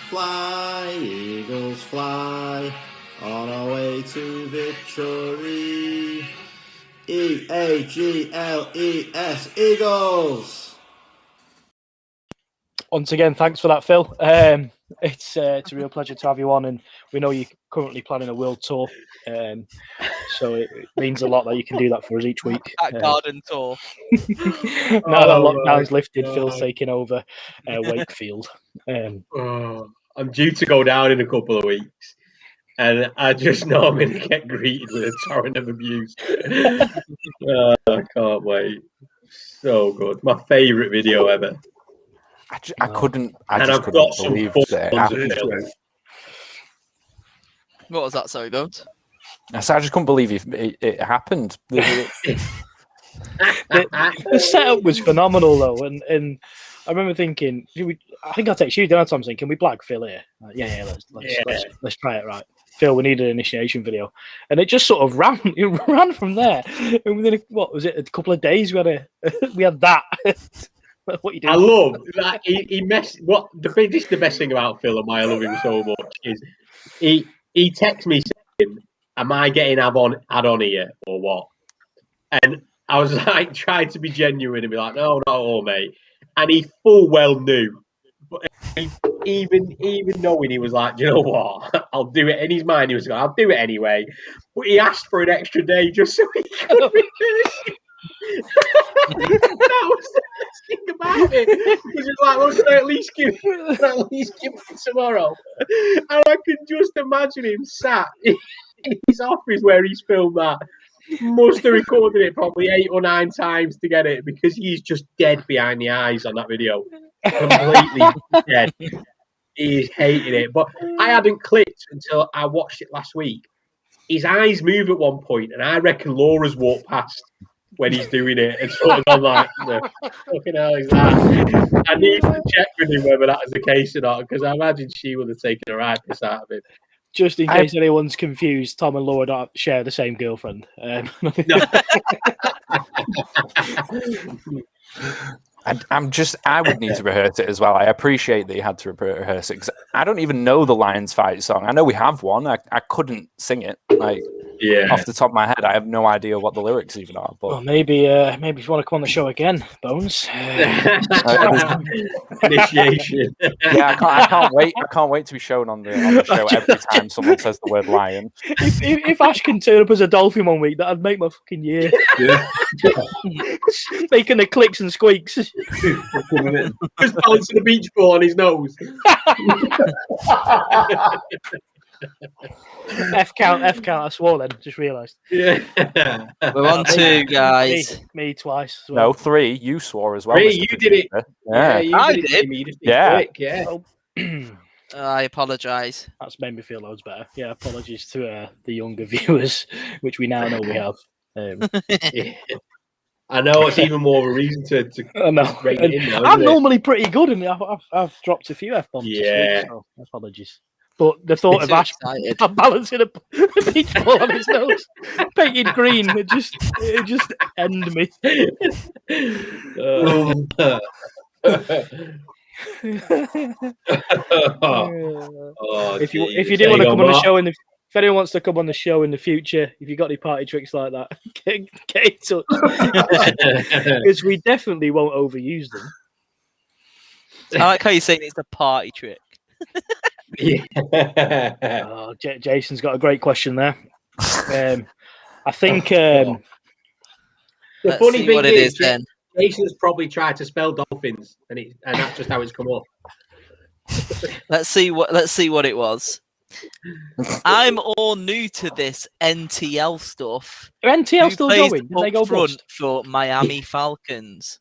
Fly, Eagles, fly, on our way to victory. EAGLES, Eagles! Once again, thanks for that, Phil. It's a real pleasure to have you on, and we know you're currently planning a world tour, so it means a lot that you can do that for us each week. That garden tour. Now that lockdown's lifted, Phil's taking over Wakefield. I'm due to go down in a couple of weeks, and I just know I'm going to get greeted with a torrent of abuse. I can't wait. So good. My favourite video ever. I couldn't believe that it happened. What was that? Sorry, Bones. I just couldn't believe it happened. The setup was phenomenal, though, and I remember thinking, I think I texted you, didn't I, Tom, saying, can we blag Phil here? Like, let's try it, right. Phil, we need an initiation video. And it just sort of ran from there. And within, a couple of days, we had that. What you doing? I love that he messed. The best thing about Phil and why I love him so much is he texts me saying, "Am I getting add on here or what?" And I was like, trying to be genuine and be like, "No, not all, mate." And he full well knew, but even knowing, he was like, "Do you know what? I'll do it." In his mind, he was like, "I'll do it anyway." But he asked for an extra day just so he could rehearse it. That was the best thing about it. He was like, "Well, can I at least give it tomorrow?" And I can just imagine him sat in his office where he's filmed that. Must have recorded it probably 8 or 9 times to get it, because he's just dead behind the eyes on that video. Completely dead. He's hating it. But I hadn't clicked until I watched it last week. His eyes move at one point, and I reckon Laura's walked past when he's doing it, and sort of gone like, "The fucking hell is that?" I need to check with him whether that was the case or not, because I imagine she would have taken a right piss out of him. Just in case anyone's confused, Tom and Laura don't share the same girlfriend. I would need to rehearse it as well. I appreciate that you had to rehearse it, because I don't even know the Lions fight song. I know we have one. I couldn't sing it. Off the top of my head, I have no idea what the lyrics even are. But maybe if you want to come on the show again, Bones. Initiation. Yeah, I can't wait. I can't wait to be shown on the show every time someone says the word lion. If Ash can turn up as a dolphin one week, that'd make my fucking year. Yeah. Making the clicks and squeaks. Just balancing the beach ball on his nose. F count, I swore then, just realised. Yeah. We're on 2, guys. Me twice. As well. No, 3. You swore as well. 3, you did it. Yeah, I did. Yeah. So I apologise. That's made me feel loads better. Yeah, apologies to the younger viewers, which we now know we have. Yeah. I know it's even more of a reason to I know. rate it in now, I'm isn't it? normally pretty good, and I've dropped a few F-bombs this Yeah. week, so apologies. But the thought of Too Ash excited. balancing a beach ball on his nose, painted green, it just end me. If you Jesus. do want to There come you on the go, show if anyone wants to come on the show in the future, if you got any party tricks like that, get in touch. Because we definitely won't overuse them. I like how you're saying it's a party trick. Yeah. Oh, Jason's got a great question there. I think The Let's funny see thing what it is is, then. Jason's probably tried to spell dolphins, and that's just how it's come up. Let's see what it was. I'm all new to this NTL stuff. are NTL Who still plays going? Did up they go front bust? for Miami Falcons?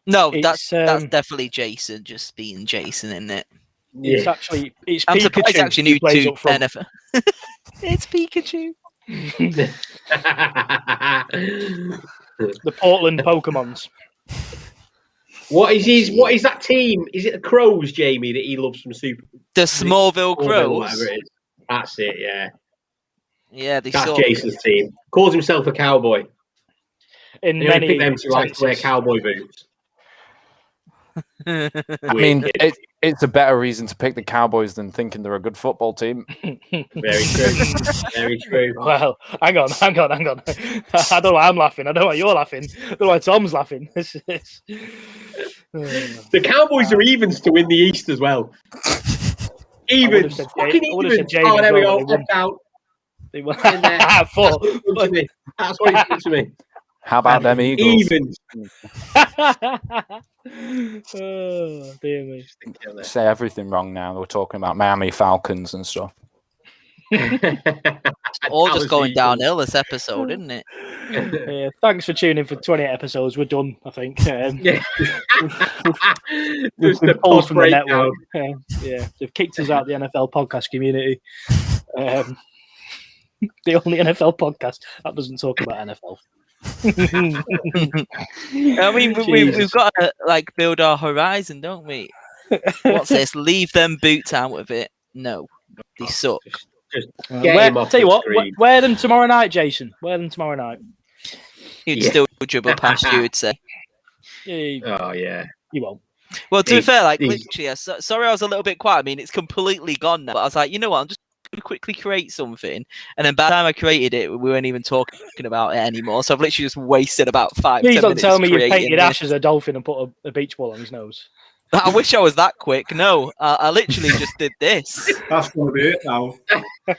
No, that's definitely Jason, just being Jason, isn't it? It's Yeah. actually it's I'm Pikachu surprised actually who new plays to up front. NFL. It's Pikachu. The Portland Pokemons. What is that team? Is it the Crows, Jamie, that he loves from Super? The Smallville Or Crows. whatever it is. That's it. Yeah, Yeah, they that's saw. Jason's team. Calls himself a cowboy. In He only many picked them to like wear senses. cowboy boots. I mean, it's a better reason to pick the Cowboys than thinking they're a good football team. Very true. Very true. Well, hang on. I don't know why I'm laughing. I don't know why you're laughing. I don't know why Tom's laughing. The Cowboys are evens to win the East as well. Evens. said Fucking I would have said evens. Jamie Oh, there we as go. well, but Opt out. they won. In there. Four. That's what he's done to me. How about them Eagles? Evens. Oh, dear me. Say everything wrong now. We're talking about Miami Falcons and stuff. All just going downhill this episode, isn't it? Yeah, thanks for tuning in for 28 episodes. We're done, I think. Yeah. We've Just been a pulled from the post-breakdown. network. Yeah, they've kicked us out of the NFL podcast community. The only NFL podcast that doesn't talk about NFL. I mean, we've got to like build our horizon, don't we? What's this? Leave them boots out of it. No, they suck. Just get him off Tell you the what, screen. wear them tomorrow night, Jason. Wear them tomorrow night. You'd Yeah. still dribble past you, would say. You Oh yeah. won't. Well, to be fair, like These- literally, sorry I was a little bit quiet. I mean, it's completely gone now. But I was like, you know what? I'm just going to quickly create something. And then by the time I created it, we weren't even talking about it anymore. So I've literally just wasted about 5 Please 10 don't minutes tell me you creating painted this. Ash as a dolphin and put a beach ball on his nose. I wish I was that quick. No, I literally just did this. That's going to be it now. How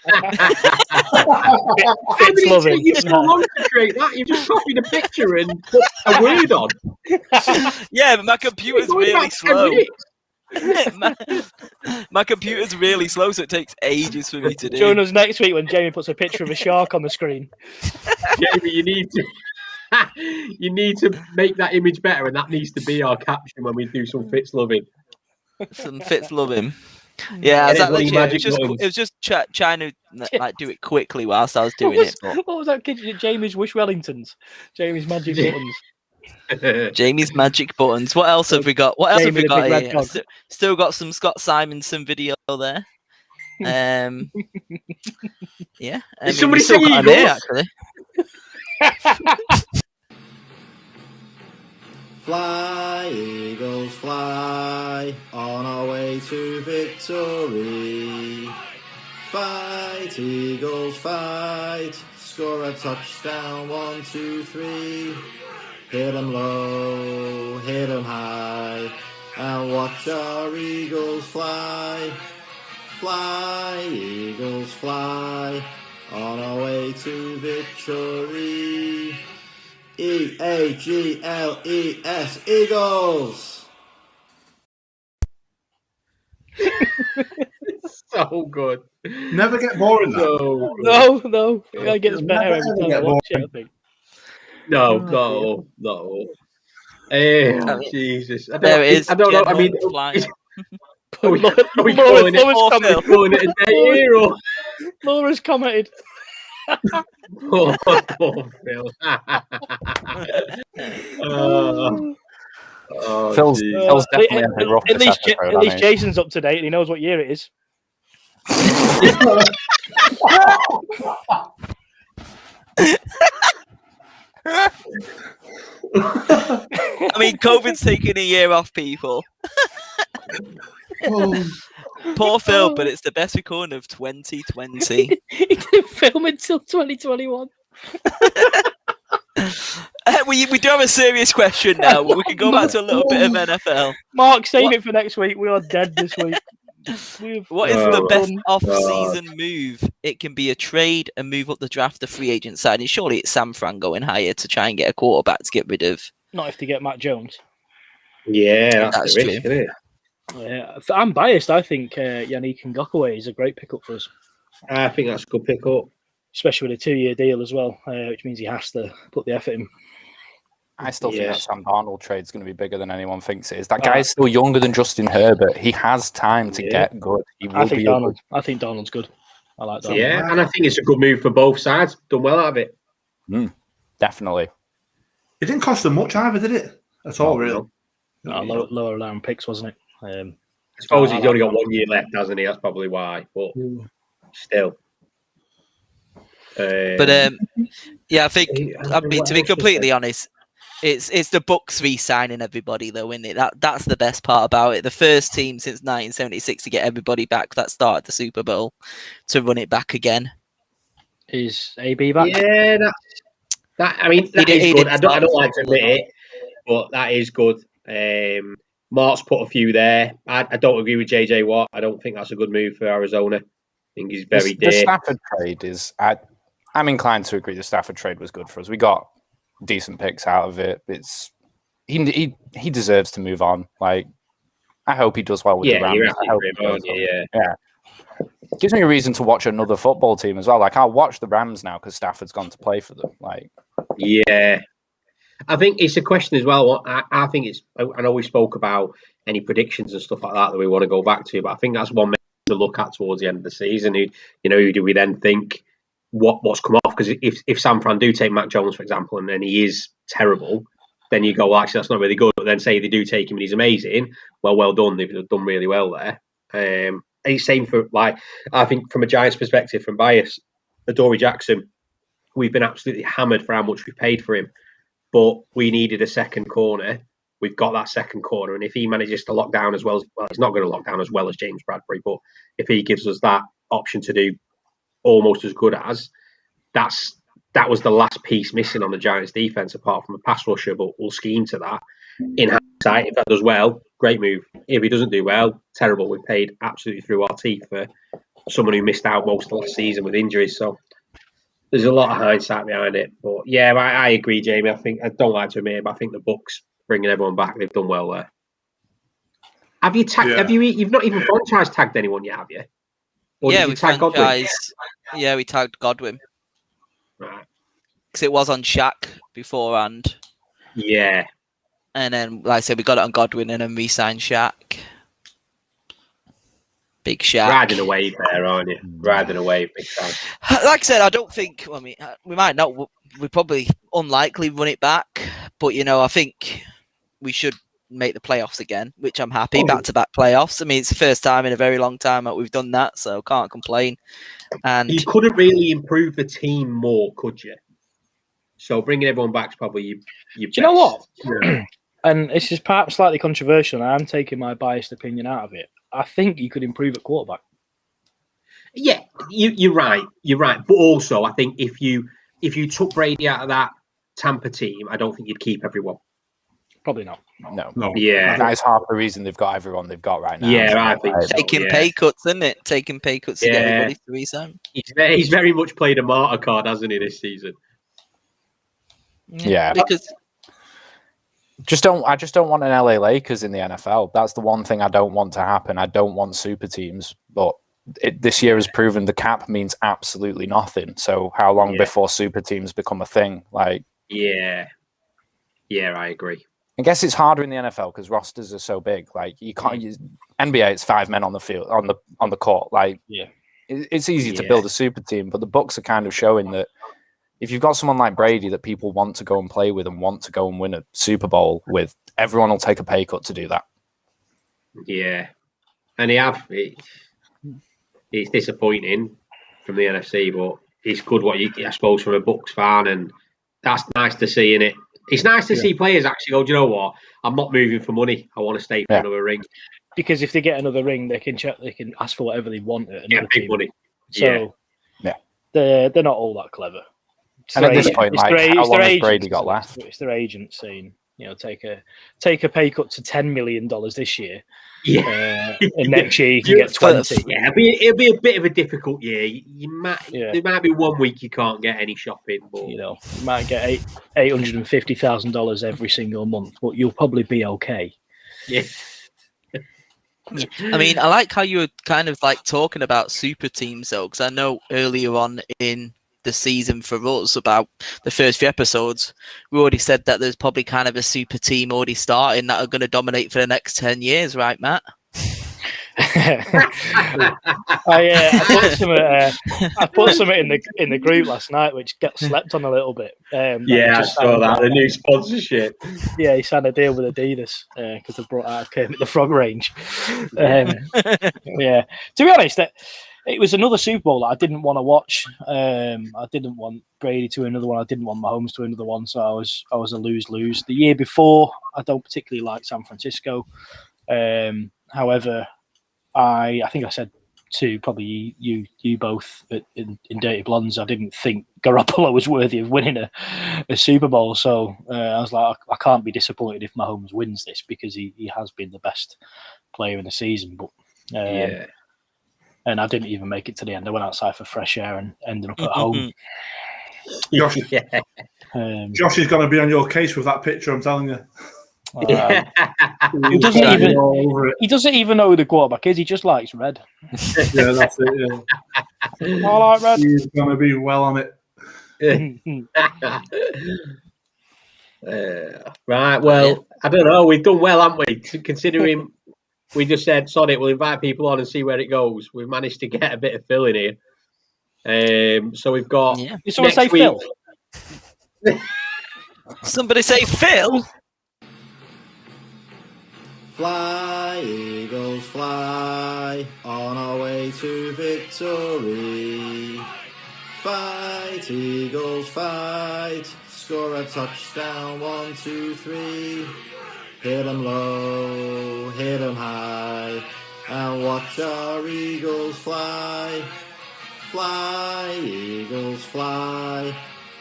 did it loving. take you so long to create that? You just copied a picture and put a word on. Yeah, but my computer's Going really back 10 slow. minutes. my computer's really slow, so it takes ages for me to do. Join us next week when Jamie puts a picture of a shark on the screen. Jamie, you need to. You need to make that image better, and that needs to be our caption when we do some Fitz loving. Some Fitz love him. Yeah, Get it, bloody it magic was buttons. just trying to like do it quickly whilst I was doing it. But What was that kid? Jamie's Wish Wellingtons. Jamie's magic buttons. Jamie's magic buttons. What else have we got? What else have Jamie we the got big red here? dog. Still got some Scott Simonson video there. Yeah. I Did somebody we still say got him here, Eagles? actually. Fly, Eagles, fly, on our way to victory. Fight, Eagles, fight, score a touchdown, 1, 2, 3. Hit 'em low, hit 'em high, and watch our Eagles fly. Fly, Eagles, fly, on our way to victory. E-A-G-L-E-S, Eagles! So good. Never get boring that. So good. No, it gets better every time I watch it, I think. No. Oh, I mean, Jesus. there it is. I don't know. I General mean, flying. Are we Laura's calling commented. it a day here or? Laura's commented. Poor Phil. Phil's geez. definitely had a rough at least episode, at least hasn't he? Jason's up to date and he knows what year it is. I mean, COVID's taking a year off, people. Poor Phil, but it's the best recording of 2020. He didn't film until 2021. We do have a serious question now. We can go back to a little bit of NFL. Mark, save it for next week. We are dead this week. What is the best done. off-season move? It can be a trade, a move up the draft, the free agent side. And surely it's San Fran going higher to try and get a quarterback to get rid of. Not if they get Matt Jones. Yeah, that's the That's risk, true. isn't it? Yeah, I'm biased. I think Yannick Ngakoue is a great pickup for us, I think that's a good pickup. especially with a 2-year deal as well, which means he has to put the effort in. I still think Yeah. that Sam Darnold trade's going to be bigger than anyone thinks it is. That guy's still younger than Justin Herbert. He has time to get good. He will I think be I think Darnold's good. I like Darnold. Yeah, and I think it's a good move for both sides. Done well out of it. Definitely. It didn't cost them much either, did it? At all, really. No, lower round picks, wasn't it? I suppose he's only got 1 year left, hasn't he? That's probably why. But still. But yeah, I think I mean, what to be else was completely honest, it's the Bucks re-signing everybody though, isn't it? That's the best part about it. The first team since 1976 to get everybody back that started the Super Bowl to run it back again. Is AB back? Yeah, that I mean, that is good. I don't like to admit it, but that is good. Mark's put a few there. I don't agree with JJ Watt. I don't think that's a good move for Arizona. I think he's very The dear. Stafford trade is... I'm inclined to agree the Stafford trade was good for us. We got decent picks out of it. He deserves to move on. Like, I hope he does well with the Rams. You're I happy hope for him, he does aren't you? well. Yeah. Gives me a reason to watch another football team as well. Like, I'll watch the Rams now because Stafford's gone to play for them. Like, Yeah. I think it's a question as well. I think it's. I know we spoke about any predictions and stuff like that we want to go back to, but I think that's one to look at towards the end of the season. Who do we then think what's come off? Because if San Fran do take Mac Jones, for example, and then he is terrible, then you go, well, actually, that's not really good. But then say they do take him and he's amazing, well done. They've done really well there. It's same for, like, I think from a Giants perspective, from bias, Adoree Jackson, we've been absolutely hammered for how much we paid for him. But we needed a second corner. We've got that second corner. And if he manages to lock down as well, he's not going to lock down as well as James Bradbury. But if he gives us that option to do almost as good as, that was the last piece missing on the Giants defense, apart from a pass rusher. But we'll scheme to that. In hindsight, if that does well, great move. If he doesn't do well, terrible. We paid absolutely through our teeth for someone who missed out most of last season with injuries. So there's a lot of hindsight behind it. But yeah, I agree, Jamie. I don't like to admit it, but I think the Bucks bringing everyone back, they've done well there. Have you tagged? Yeah. You've not even franchise tagged anyone yet, have you? Or did Yeah, you we tag Godwin? we tagged Godwin Right. because it was on Shaq beforehand, Yeah. and then like I said, we got it on Godwin and then re-signed Shaq. Big Shaq. Riding a wave there, aren't you? Riding a wave, big time. Like I said, I don't think. I mean, we might not. We probably unlikely run it back, but I think we should make the playoffs again, which I'm happy. Back-to-back playoffs. I mean, it's the first time in a very long time that we've done that, so can't complain. And You couldn't really improve the team more, could you? So bringing everyone back is probably your Do you know what? Yeah. And this is perhaps slightly controversial, and I'm taking my biased opinion out of it. I think you could improve at quarterback. Yeah, you're right. You're right. But also, I think if you took Brady out of that Tampa team, I don't think you'd keep everyone. Probably not. No. Yeah. That is half the reason they've got everyone they've got right now. Yeah, I think so. taking pay cuts, isn't it? Taking pay cuts to get Yeah. everybody to resign. He's very much played a martyr card, hasn't he, this season? Yeah. Because I just don't want an LA Lakers in the NFL. That's the one thing I don't want to happen. I don't want super teams, but this year has proven the cap means absolutely nothing. So how long before super teams become a thing? Like, Yeah, I agree. I guess it's harder in the NFL because rosters are so big. Like you can't use NBA. It's 5 men on the field on the court. Like it's easy to build a super team, but the Bucks are kind of showing that if you've got someone like Brady that people want to go and play with and want to go and win a Super Bowl with, everyone will take a pay cut to do that. Yeah, and it's disappointing from the NFC, but it's good I suppose from a Bucks fan, and that's nice to see, innit? It's nice to see players actually go, do you know what? I'm not moving for money. I want to stay for another ring. Because if they get another ring, they can ask for whatever they want at another big team. money. So they're not all that clever. And at this point, how long has Brady got left? It's their agent saying, take a pay cut to $10 million this year. Yeah, and next year you can get 20. Yeah, it'll be a bit of a difficult year. There might be 1 week you can't get any shopping, but you might get $850,000 every single month, but you'll probably be okay. Yeah. I mean, I like how you were kind of like talking about super teams though, because I know earlier on in the season for us, about the first few episodes, we already said that there's probably kind of a super team already starting that are going to dominate for the next 10 years, right, Matt? I put something in the group last night which got slept on a little bit. I saw that, the new sponsorship. Yeah, he signed a deal with Adidas because they brought out Kermit the Frog range. To be honest, it was another Super Bowl that I didn't want to watch. I didn't want Brady to another one. I didn't want Mahomes to another one. So I was a lose-lose. The year before, I don't particularly like San Francisco. However, I think I said to probably you both in Dirty Blondes, I didn't think Garoppolo was worthy of winning a Super Bowl. So I was like, I can't be disappointed if Mahomes wins this because he has been the best player in the season. But and I didn't even make it to the end. I went outside for fresh air and ended up at home. Josh is going to be on your case with that picture, I'm telling you. He doesn't even know who the quarterback is. He just likes red. Yeah, that's it. Yeah. I like red. He's going to be well on it. Right. Well, I don't know. We've done well, haven't we? Considering we just said, sod it, we'll invite people on and see where it goes. We've managed to get a bit of Phil in here. So we've got. Did someone say Phil? Somebody say Phil? Fly, Eagles, fly, on our way to victory. Fight, Eagles, fight, score a touchdown, 1, 2, 3. Hit 'em low, hit 'em high, and watch our Eagles fly. Fly, Eagles, fly,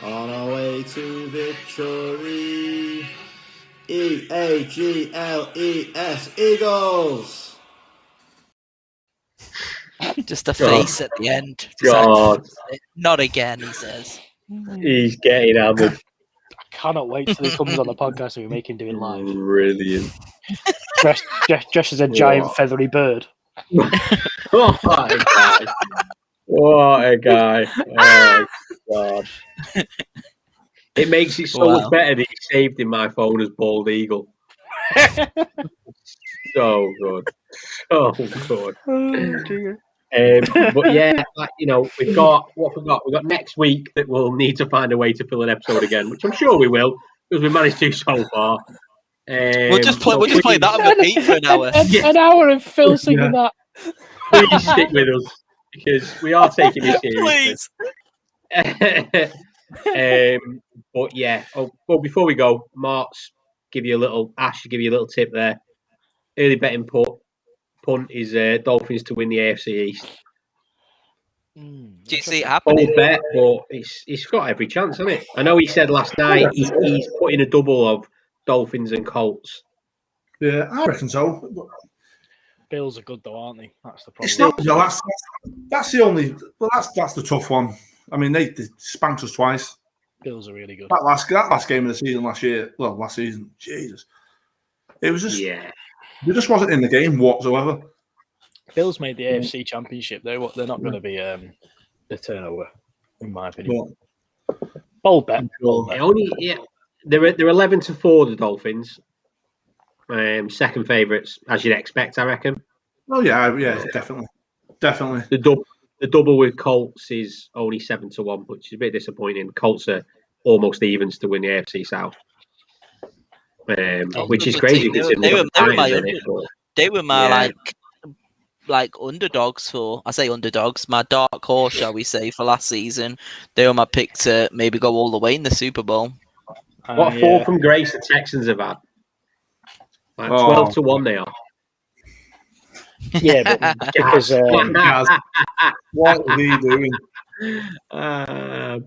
on our way to victory. E-A-G-L-E-S, Eagles! Just a face at the end. God. Not again, he says. He's getting hammered. I cannot wait till he comes on the podcast and we make him do it live. Brilliant. Dressed as a giant feathery bird. What a guy. What a guy. Oh, God. It makes it so much better that he saved in my phone as Bald Eagle. So good. So good. Oh, dear. But yeah, we've got next week that we'll need to find a way to fill an episode again, which I'm sure we will because we managed to so far. We'll just play that on repeat for an hour. An hour of Phil singing that. Please stick with us because we are taking this seriously. Please. But yeah, before we go, Mark's give you a little tip there. Early betting punt is Dolphins to win the AFC East. Do you see it happening? Bold bet, but it's got every chance, hasn't it? I know he said last night he's putting a double of Dolphins and Colts. Yeah, I reckon so. Bills are good though, aren't they? That's the problem. It's not. No, that's the only. Well, that's the tough one. I mean, they spanked us twice. Bills are really good. That last game of the season last season, Jesus, it was just They just wasn't in the game whatsoever. Bills made the AFC Championship. They're not going to be the turnover, in my opinion. Bold bet. They're 11-4 the Dolphins, Second favourites, as you'd expect, I reckon. Oh yeah, definitely. The double with Colts is only 7-1, which is a bit disappointing. Colts are almost evens to win the AFC South, which is crazy considering they were Titans my in it. But, they were my yeah. like underdogs for. I say underdogs, my dark horse, shall we say, for last season. They were my pick to maybe go all the way in the Super Bowl. What a fall from grace the Texans have had. Like 12-1 they are. Yeah, but because Guys, what are we doing?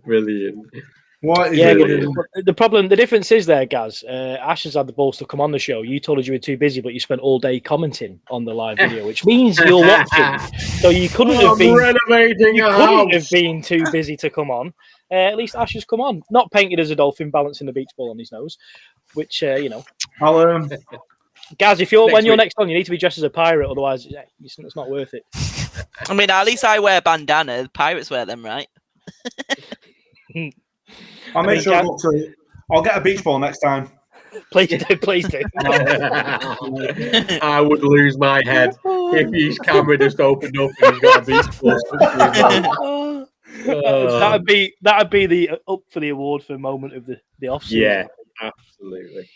Brilliant. What is yeah, it? but the difference is there, Gaz. Ash has had the balls to come on the show. You told us you were too busy, but you spent all day commenting on the live video, which means you're watching. So you couldn't have been too busy to come on. At least Ash has come on, not painted as a dolphin balancing the beach ball on his nose, which I'll Gaz, when you're next on, you need to be dressed as a pirate, otherwise it's not worth it. I mean, at least I wear bandana. The pirates wear them, right? I'll make sure I'll get a beach ball next time. Please do. I would lose my head if his camera just opened up and he's got a beach ball. That'd be the up for the award for moment of the off season. Yeah, absolutely.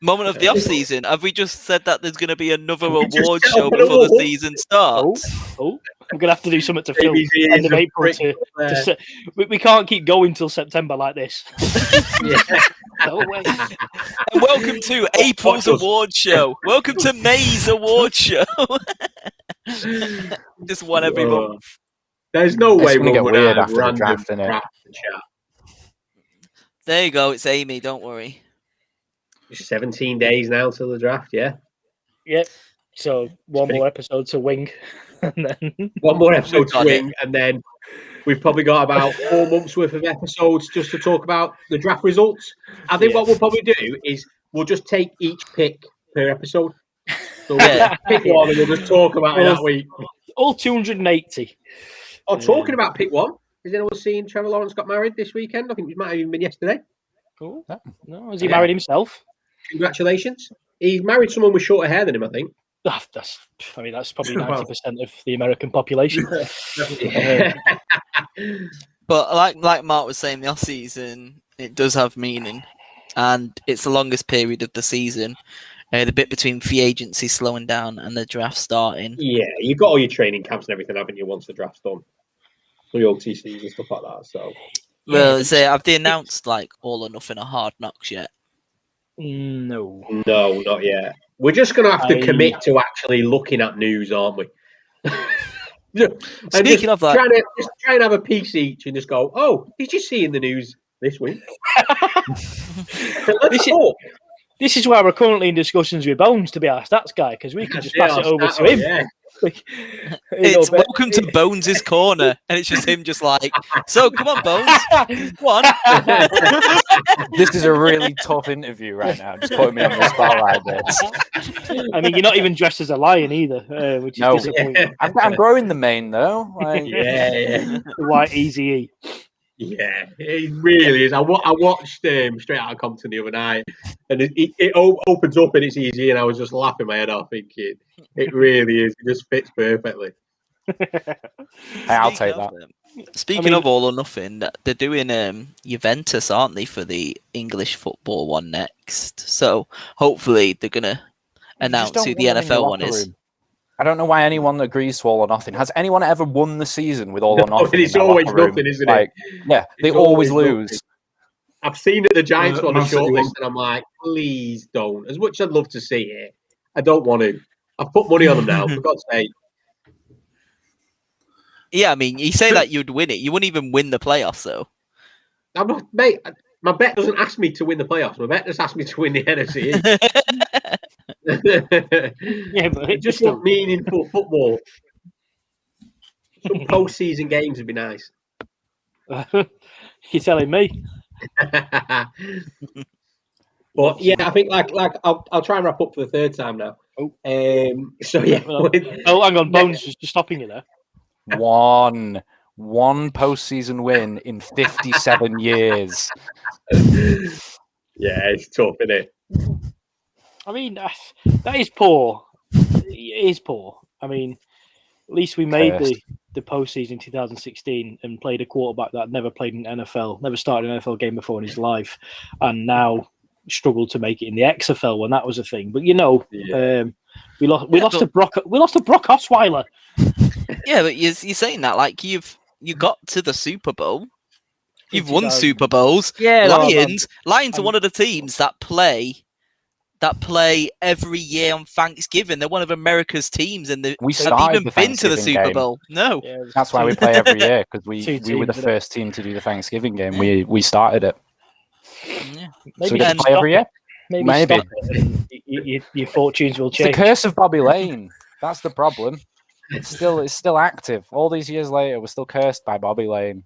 Moment of the off season. Have we just said that there's going to be another award show before the season starts? Oh, we're going to have to do something to film end of April. We can't keep going till September like this. No way. And welcome to April's award show. Welcome to May's award show. Just one every month. There's no way we'll get weird have after the draft, innit? Chat. There you go. It's Amy. Don't worry. 17 days now till the draft, yeah? Yep. So one more episode to wing. And then one more episode to wing, and then we've probably got about 4 months worth of episodes just to talk about the draft results. I think what we'll probably do is we'll just take each pick per episode. So we'll pick one and we'll just talk about it that week. All 280. Oh, talking about pick one, has anyone seen Trevor Lawrence got married this weekend? I think it might have even been yesterday. Cool. No, has he married himself? Congratulations. He married someone with shorter hair than him, I think. That's probably 90% of the American population. But like Mark was saying, the off season, it does have meaning, and it's the longest period of the season. The bit between free agency slowing down and the draft starting. Yeah, you've got all your training camps and everything, haven't you? Once the draft's done, all your OTCs and stuff like that. So, well, have they announced like All or Nothing or Hard Knocks yet? No, not yet. We're just going to have to commit to actually looking at news, aren't we? Speaking of that, just try and have a piece each and just go, oh, did you see in the news this week? This is why we're currently in discussions with Bones to be our stats guy, because we can just pass it over to him. Yeah. It's welcome to Bones' corner, and it's just him, just like, so come on, Bones, go on. This is a really tough interview right now. Just putting me on the spot like this. I mean, you're not even dressed as a lion either, which is disappointing. I'm growing the mane though. Like... The white Easy E. Yeah, it really is. I watched Straight Outta Compton the other night, and it opens up and it's easy, and I was just laughing my head off, thinking it really is. It just fits perfectly. Hey, I'll take that. Speaking of All or Nothing, they're doing Juventus, aren't they, for the English football one next? So hopefully they're gonna announce who the NFL one is. I don't know why anyone agrees to All or Nothing. Has anyone ever won the season with All or Nothing? It's always nothing, isn't it? Like, yeah, they always lose. Nothing. I've seen that the Giants were on the shortlist, and I'm like, please don't. As much as I'd love to see it, I don't want to. I've put money on them now, for God's sake. Yeah, I mean, you say that you'd win it. You wouldn't even win the playoffs, though. I'm not, mate. My bet doesn't ask me to win the playoffs. My bet just asks me to win the NFC. Yeah, but it just want meaningful football. Some postseason games would be nice. You're telling me. But yeah, I think like I'll try and wrap up for the third time now. So yeah. Hang on, Bones is just stopping you there. One postseason win in 57 years. Yeah, it's tough, isn't it? I mean, that is poor. It is poor. I mean, at least we made the postseason in 2016 and played a quarterback that never played in NFL, never started an NFL game before in his life, and now struggled to make it in the XFL when that was a thing. But we lost to Brock Osweiler. Yeah, but you're saying that like you got to the Super Bowl. You've won 2000. Super Bowls. Yeah, Lions are one of the teams that play every year on Thanksgiving. They're one of America's teams, and they've even been to the Super Bowl. No, that's why we play every year, because we were the first team to do the Thanksgiving game. We started it. Yeah. So we get to play every year. Maybe. Stop it and your fortunes will change. It's the curse of Bobby Lane. That's the problem. It's still active. All these years later, we're still cursed by Bobby Lane.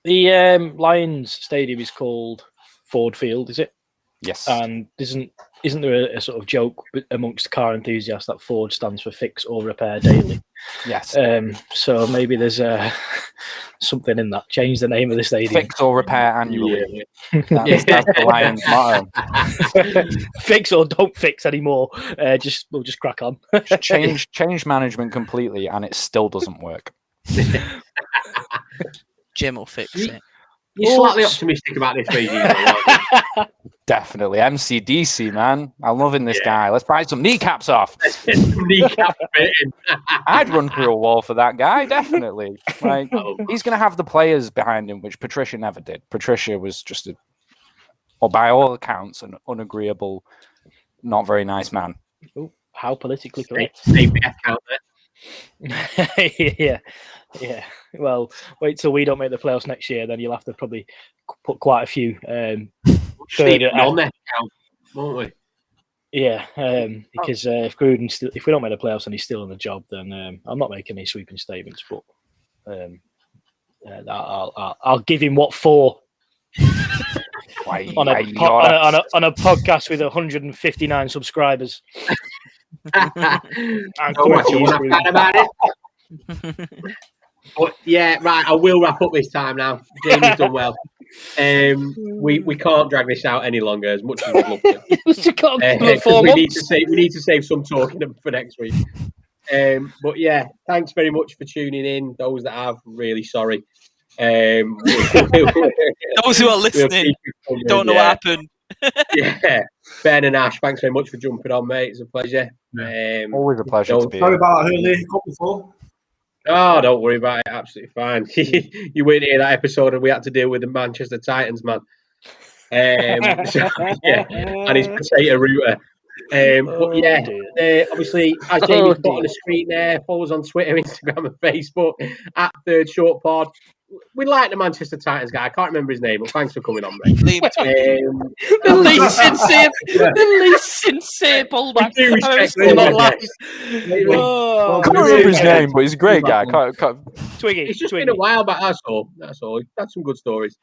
The Lions Stadium is called Ford Field, is it? Yes. And isn't there a sort of joke amongst car enthusiasts that Ford stands for fix or repair daily? Yes. So maybe there's something in that. Change the name of the stadium. Fix or repair annually. Yeah. That's the Lions motto. Fix or don't fix anymore. We'll just crack on. change management completely, and it still doesn't work. Jim will fix it. You're slightly optimistic about this regime. Definitely. MCDC, man. I'm loving this guy. Let's pry some kneecaps off. Let's get some kneecaps bitten. I'd run through a wall for that guy, definitely. Like, he's going to have the players behind him, which Patricia never did. Patricia was just by all accounts, an unagreeable, not very nice man. Ooh, how politically correct. Save the account there. Yeah. Well, wait till we don't make the playoffs next year, then you'll have to probably put quite a few further on that account, won't we? Yeah, because if we don't make the playoffs and he's still in the job, then I'm not making any sweeping statements. But I'll give him what for. on a podcast with 159 subscribers. About it. But yeah, right. I will wrap up this time now. Jamie's done well. We can't drag this out any longer, as much as we'd love to. We need to save some talking for next week. But yeah, thanks very much for tuning in. Those that have, really sorry. Those who are listening don't know what happened. Yeah, Ben and Ash, thanks very much for jumping on, mate. It's a pleasure. Always a pleasure to be here. Sorry about that early hiccup before. Oh, don't worry about it. Absolutely fine. You weren't here that episode, and we had to deal with the Manchester Titans man. And his potato router. Obviously, as Jamie's put on the screen there, follow us on Twitter, Instagram, and Facebook at Third Short Pod. We like the Manchester Titans guy. I can't remember his name, but thanks for coming on, mate. The least sincere pullback. I can't remember his name, but he's a great guy. Twiggy. It's just been a while back. That's all. We've had some good stories.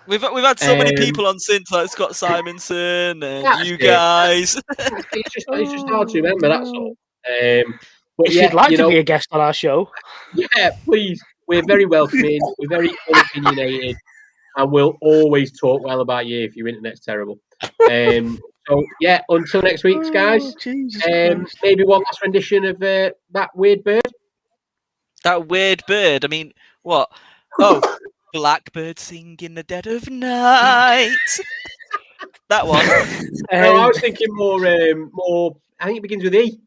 We've had so many people on since, like Scott Simonson and you guys. It's just hard to remember. That's all. But if you'd like to be a guest on our show, yeah, please. We're very welcoming. We're very unopinionated, and we'll always talk well about you if your internet's terrible. So yeah, until next week, guys. Maybe one last rendition of that weird bird. That weird bird. I mean, what? Oh, blackbird sing in the dead of night. That one. No, I was thinking more. I think it begins with E.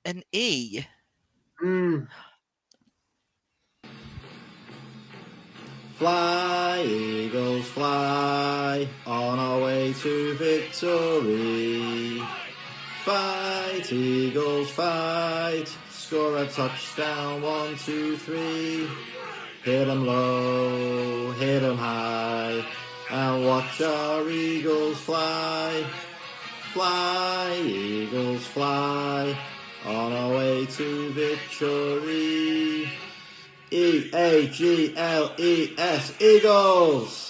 An E. Fly, eagles, fly, on our way to victory. Fight, eagles, fight, score a touchdown, 1, 2, 3. Hit 'em low, hit 'em high, and watch our eagles fly. Fly, eagles, fly, on our way to victory. E-A-G-L-E-S, Eagles!